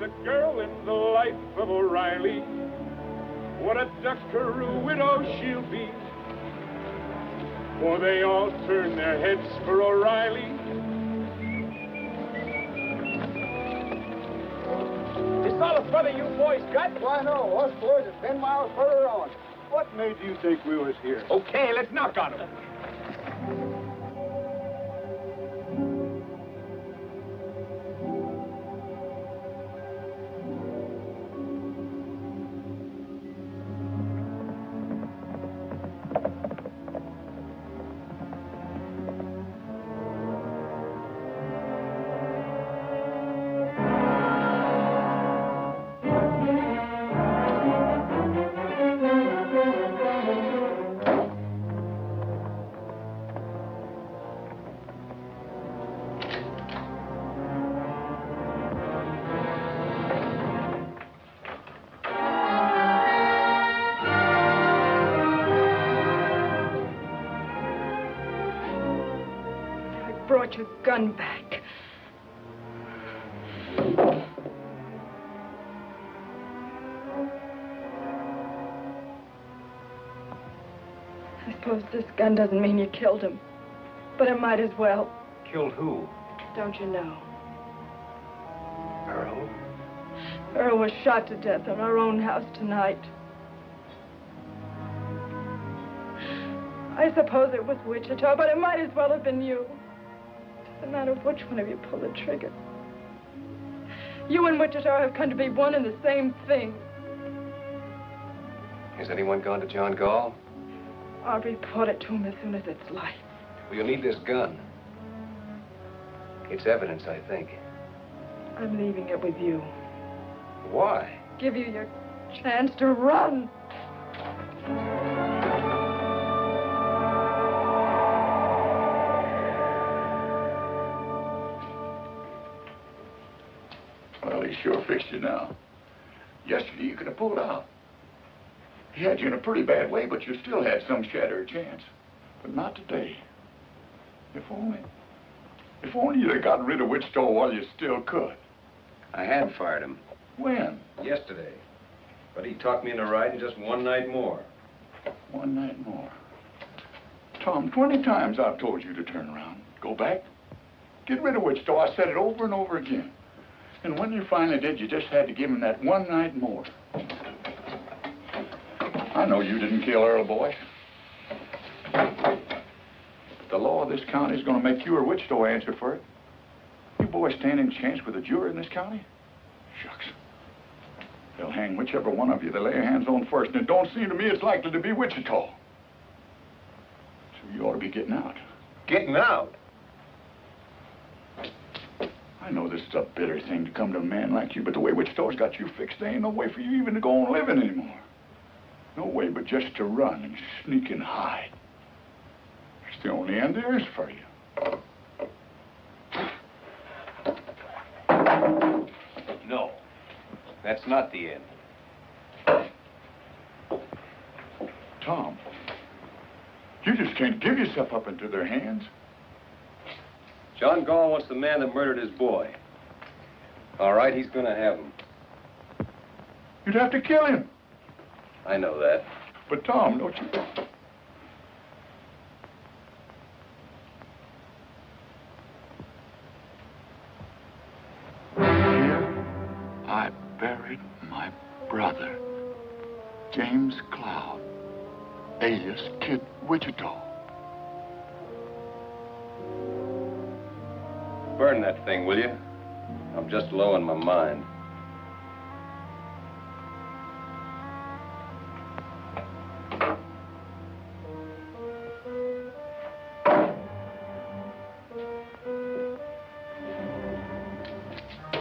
a girl in the life of O'Reilly. What a duckaroo widow she'll be. For they all turn their heads for O'Reilly. Is all the further you boys got? Why, no. Us boys are 10 miles further on. What made you think we was here? Okay, let's knock on him. Brought your gun back. I suppose this gun doesn't mean you killed him, but it might as well. Killed who? Don't you know? Earl? Earl was shot to death in our own house tonight. I suppose it was Wichita, but it might as well have been you. Doesn't matter which one of you pulled the trigger. You and Wichita have come to be one and the same thing. Has anyone gone to John Gall? I'll report it to him as soon as it's light. Well, you'll need this gun. It's evidence, I think. I'm leaving it with you. Why? Give you your chance to run. Well, he sure fixed you now. Yesterday you could have pulled out. He had you in a pretty bad way, but you still had some shatter of chance. But not today. If only you'd have gotten rid of Wichita while you still could. I had fired him. When? Yesterday. But he talked me into riding just one night more. One night more. Tom, 20 times I've told you to turn around. Go back. Get rid of Wichita. I said it over and over again. And when you finally did, you just had to give him that one night more. I know you didn't kill Earl, boy. The law of this county is going to make you or Wichita answer for it. You boys stand in chance with a jury in this county? Shucks. They'll hang whichever one of you they lay their hands on first, and it don't seem to me it's likely to be Wichita. So you ought to be getting out. Getting out? I know this is a bitter thing to come to a man like you, but the way Wichita's got you fixed, there ain't no way for you even to go on living anymore. No way but just to run and sneak and hide. It's the only end there is for you. No. That's not the end. Tom, you just can't give yourself up into their hands. John Gall wants the man that murdered his boy. All right, he's gonna have him. You'd have to kill him. I know that. But Tom, don't you... Here I buried my brother, James Cloud, alias Kid Wichita. Burn that thing, will you? I'm just low in my mind.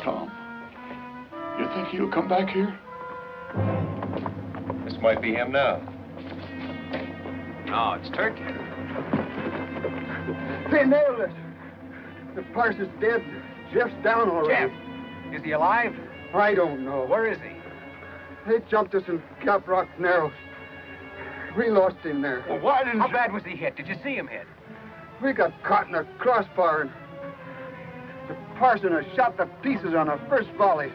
Tom, you think he'll come back here? This might be him now. No, it's Turkey. They nailed it. The parson's dead. Jeff's down already. Jeff? Is he alive? I don't know. Where is he? They jumped us in Cap Rock Narrows. We lost him there. Well, why didn't How bad was he hit? Did you see him hit? We got caught in a crossbar, and the parson has shot to pieces on the first volley.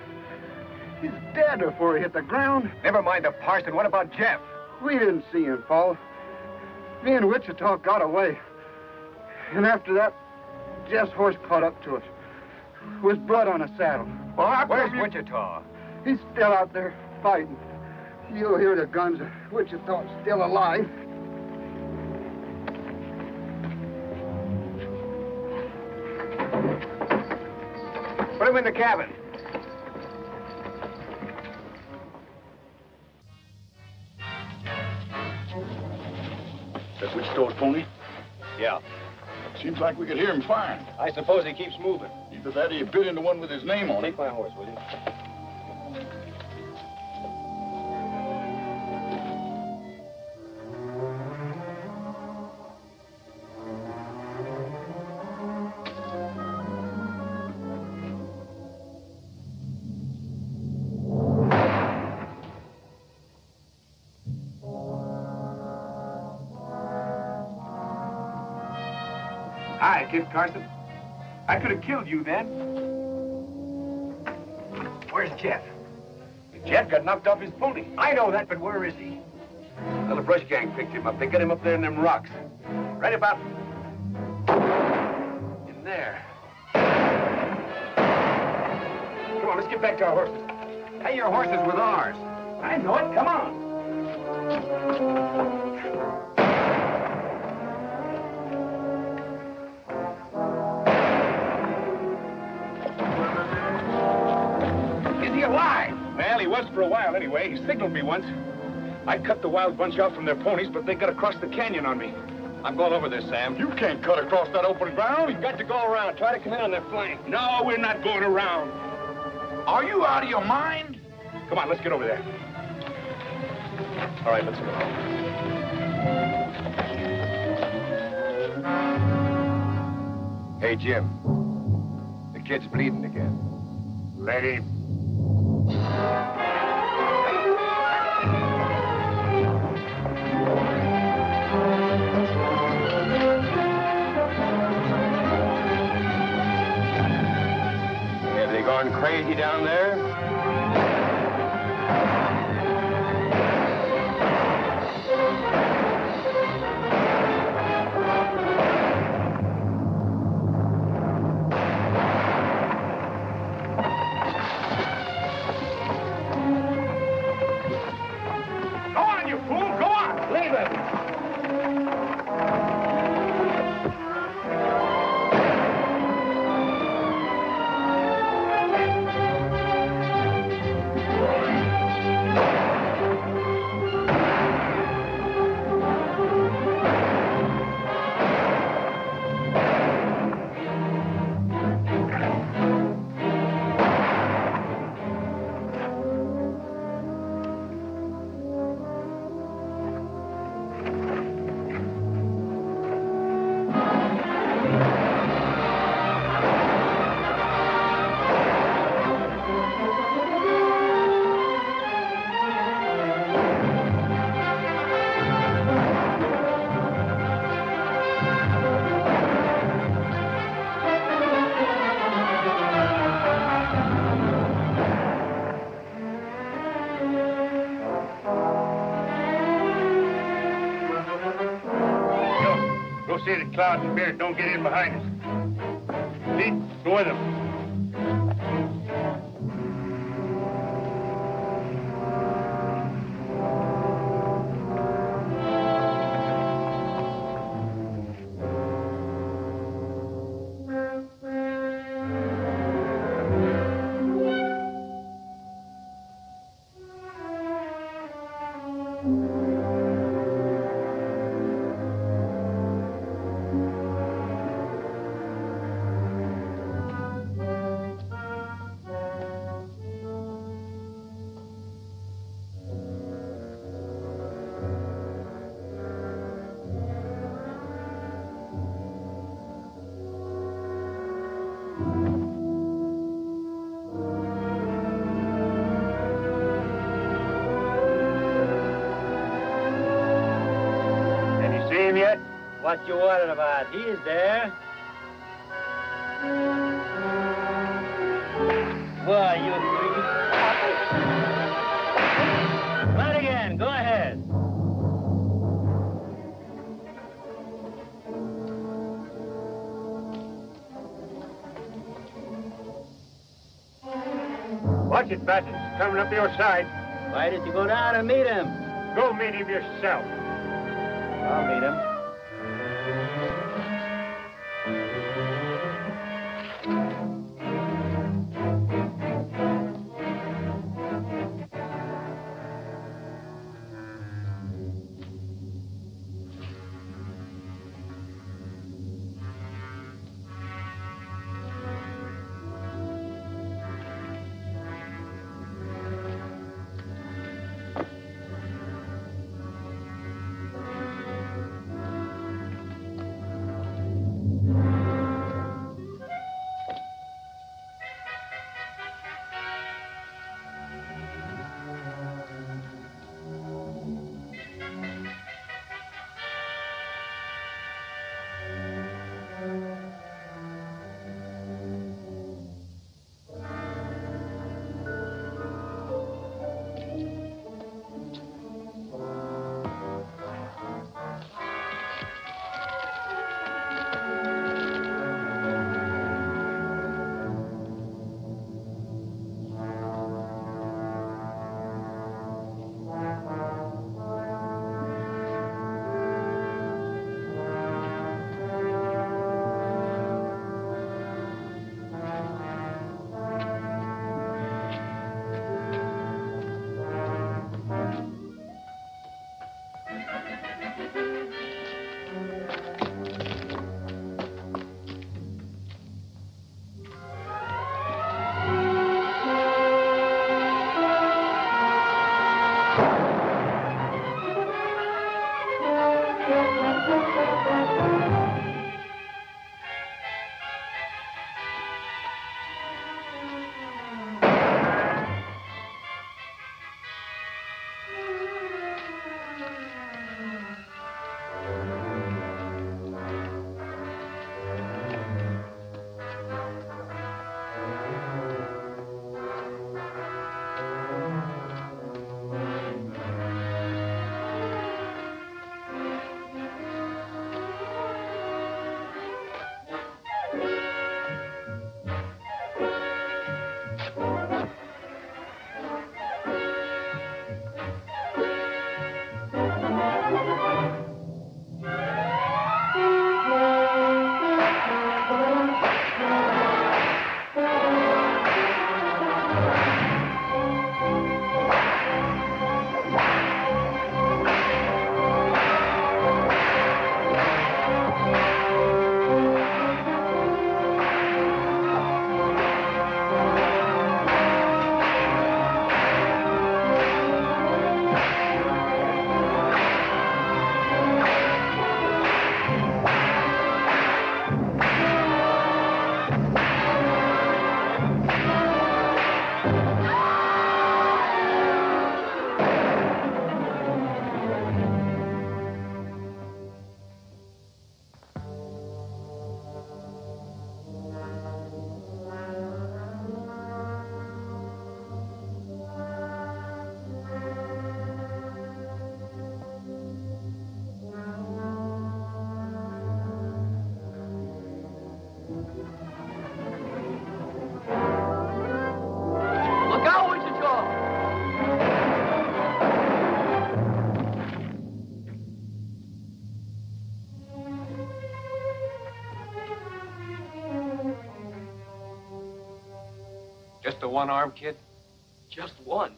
He's dead before he hit the ground. Never mind the parson. What about Jeff? We didn't see him fall. Me and Wichita got away. And after that, Jeff's horse caught up to us. With blood on a saddle. Well, where's Wichita? He's still out there fighting. You'll hear the guns. Wichita's still alive. Put him in the cabin. That Wichita's pony? Yeah. Seems like we could hear him firing. I suppose he keeps moving. Either that or he bit into one with his name on it. Take my horse, will you? Hi, Kid Carson. I could have killed you then. Where's Jeff? Jeff got knocked off his pony. I know that, but where is he? Well, the brush gang picked him up. They got him up there in them rocks. Right about in there. Come on, let's get back to our horses. Hey, your horse is with ours. I know it. Come on. Alive. Well, he was for a while anyway. He signaled me once. I cut the wild bunch out from their ponies, but they got across the canyon on me. I'm going over there, Sam. You can't cut across that open ground. We've got to go around. Try to come in on their flank. No, we're not going around. Are you out of your mind? Come on, let's get over there. All right, let's go. Hey, Jim. The kid's bleeding again. Let him. Have they gone crazy down there? See that Cloud and Beard don't get in behind us. Pete, go with them. Yet? What you worried about? He's there. Why, you Watch it, Bassett. It's coming up your side. Why did you go down and meet him? Go meet him yourself. I'll meet him. Just a one-arm kid? Just one.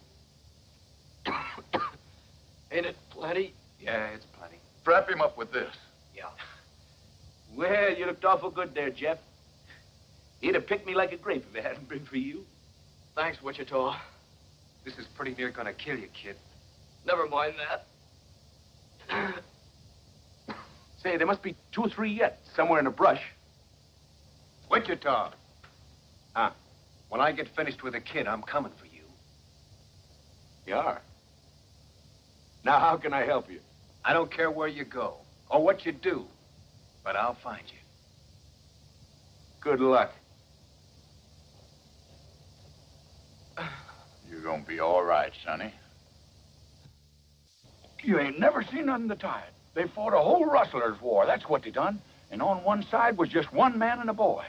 Ain't it plenty? Yeah, it's plenty. Strap him up with this. Yeah. Well, you looked awful good there, Jeff. He'd have picked me like a grape if it hadn't been for you. Thanks, Wichita. This is pretty near gonna kill you, kid. Never mind that. Say, there must be 2 or 3 yet, somewhere in the brush. Wichita. Huh? When I get finished with the kid, I'm coming for you. You are? Now, how can I help you? I don't care where you go or what you do, but I'll find you. Good luck. You're gonna be all right, Sonny. You ain't never seen nothing to tie it. They fought a whole rustlers' war. That's what they done. And on one side was just one man and a boy.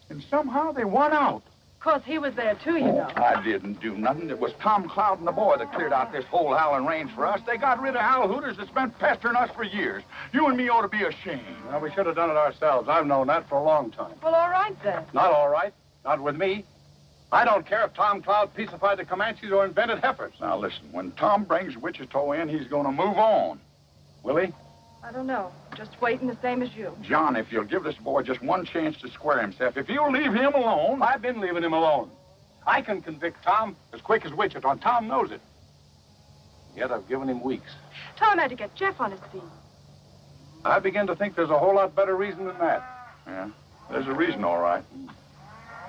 And somehow they won out. course, he was there, too, you know. I didn't do nothing. It was Tom Cloud and the boy that cleared out this whole howling range for us. They got rid of Hal Hooters that's been pestering us for years. You and me ought to be ashamed. Well, we should have done it ourselves. I've known that for a long time. Well, all right, then. Not all right. Not with me. I don't care if Tom Cloud peacified the Comanches or invented heifers. Now, listen, when Tom brings Wichita in, he's going to move on. Will he? I don't know. Just waiting the same as you. John, if you'll give this boy just one chance to square himself, if you'll leave him alone... I've been leaving him alone. I can convict Tom as quick as Wichita, and Tom knows it. Yet I've given him weeks. Tom had to get Jeff on his feet. I begin to think there's a whole lot better reason than that. Yeah, there's a reason, all right.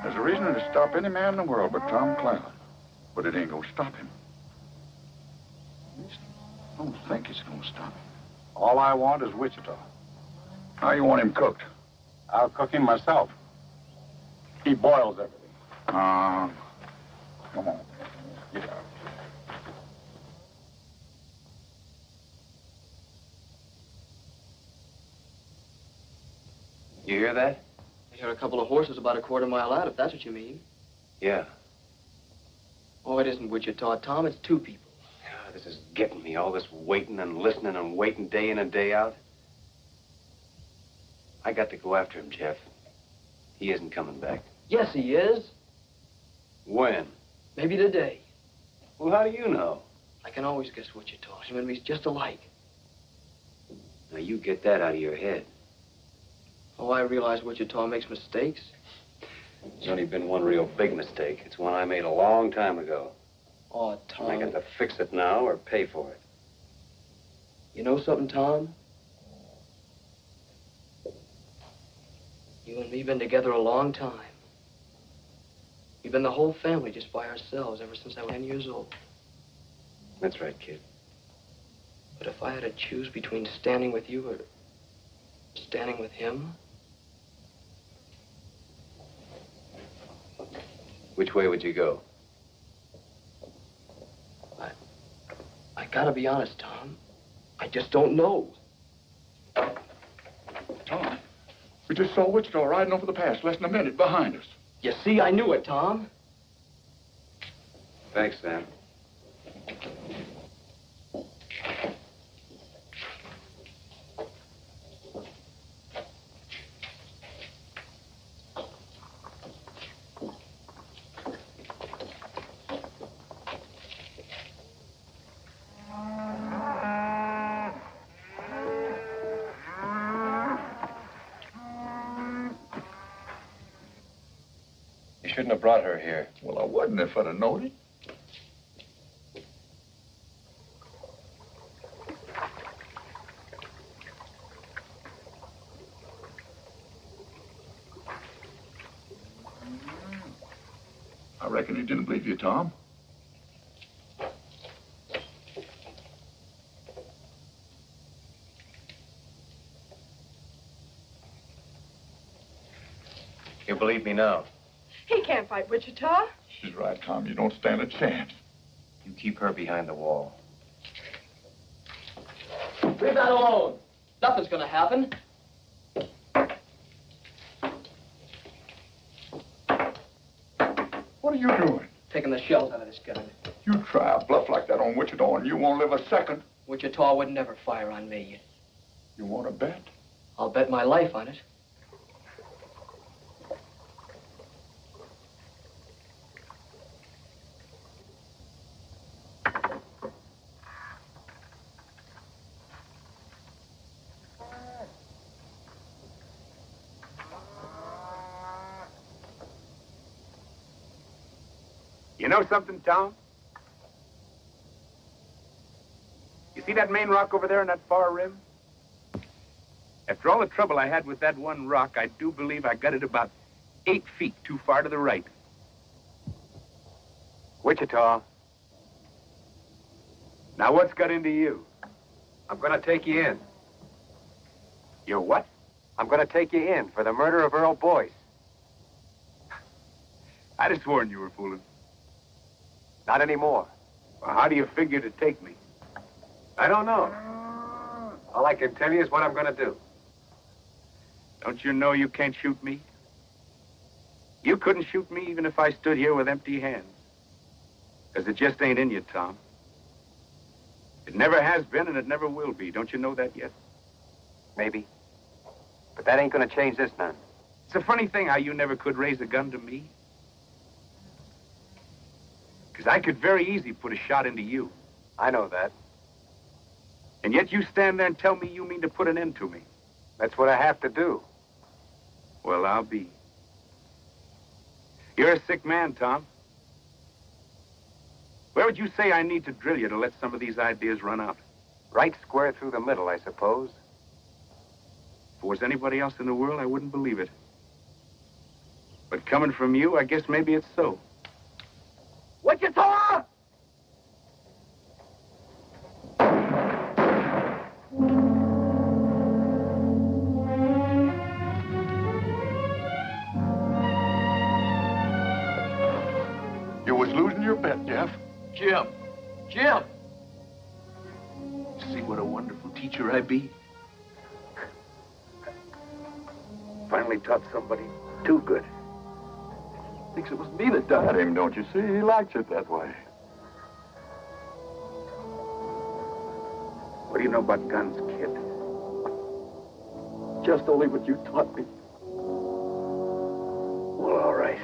There's a reason to stop any man in the world but Tom Cloud. But it ain't gonna stop him. I don't think it's gonna stop him. All I want is Wichita. How you want him cooked? I'll cook him myself. He boils everything. Come on. Get out. You hear that? I hear a couple of horses about a quarter-mile out, if that's what you mean. Yeah. Oh, it isn't Wichita, Tom. It's two people. God, this is getting me. All this waiting and listening and waiting day in and day out. I got to go after him, Jeff. He isn't coming back. Yes, he is. When? Maybe today. Well, how do you know? I can always guess Wichita. Him and me's just alike. Now, you get that out of your head. Oh, I realize Wichita makes mistakes. There's only been one real big mistake. It's one I made a long time ago. Oh, Tom. I got to fix it now or pay for it. You know something, Tom? You and me been together a long time. We've been the whole family just by ourselves ever since I was 10 years old. That's right, kid. But if I had to choose between standing with you or standing with him... Which way would you go? I gotta be honest, Tom. I just don't know. Tom, we just saw Wichita riding over the pass less than a minute behind us. You see, I knew it, Tom. Thanks, Sam. Shouldn't have brought her here. Well, I wouldn't if I'd have known it. I reckon he didn't believe you, Tom. You believe me now? He can't fight Wichita. She's right, Tom. You don't stand a chance. You keep her behind the wall. Leave that alone. Nothing's gonna happen. What are you doing? Taking the shells out of this gun. You try a bluff like that on Wichita and you won't live a second. Wichita would never fire on me. You want to bet? I'll bet my life on it. You know something, Tom? You see that main rock over there on that far rim? After all the trouble I had with that one rock, I do believe I got it about 8 feet too far to the right. Wichita. Now what's got into you? I'm gonna take you in. You're what? I'm gonna take you in for the murder of Earl Boyce. I'd have sworn you were fooling. Not anymore. Well, how do you figure to take me? I don't know. All I can tell you is what I'm gonna do. Don't you know you can't shoot me? You couldn't shoot me even if I stood here with empty hands. Because it just ain't in you, Tom. It never has been and it never will be. Don't you know that yet? Maybe. But that ain't gonna change this none. It's a funny thing how you never could raise a gun to me. Because I could very easily put a shot into you. I know that. And yet you stand there and tell me you mean to put an end to me. That's what I have to do. Well, I'll be. You're a sick man, Tom. Where would you say I need to drill you to let some of these ideas run out? Right square through the middle, I suppose. If it was anybody else in the world, I wouldn't believe it. But coming from you, I guess maybe it's so. Wichita! You was losing your bet, Jeff. Jim! Jim! See what a wonderful teacher I be? Finally taught somebody too good. Thinks it was me that died him, don't you see? He likes it that way. What do you know about guns, kid? Just only what you taught me. Well, all right.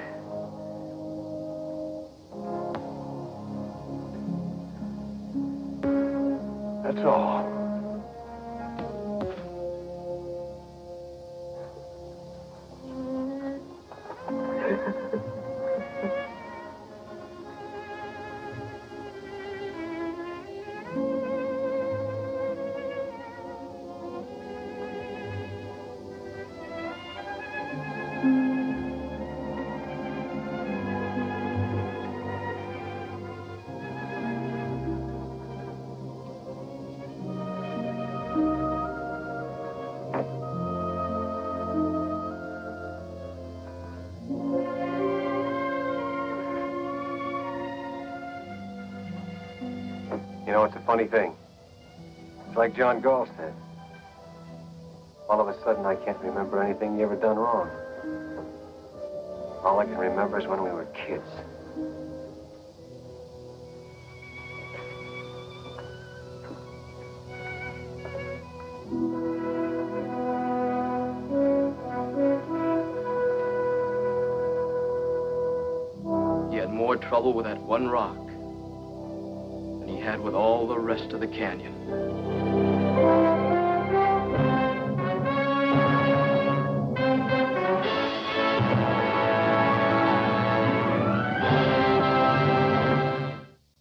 That's all. You know, it's a funny thing. It's like John Gall said. All of a sudden, I can't remember anything you ever done wrong. All I can remember is when we were kids. He had more trouble with that one rock than he had with all the rest of the canyon.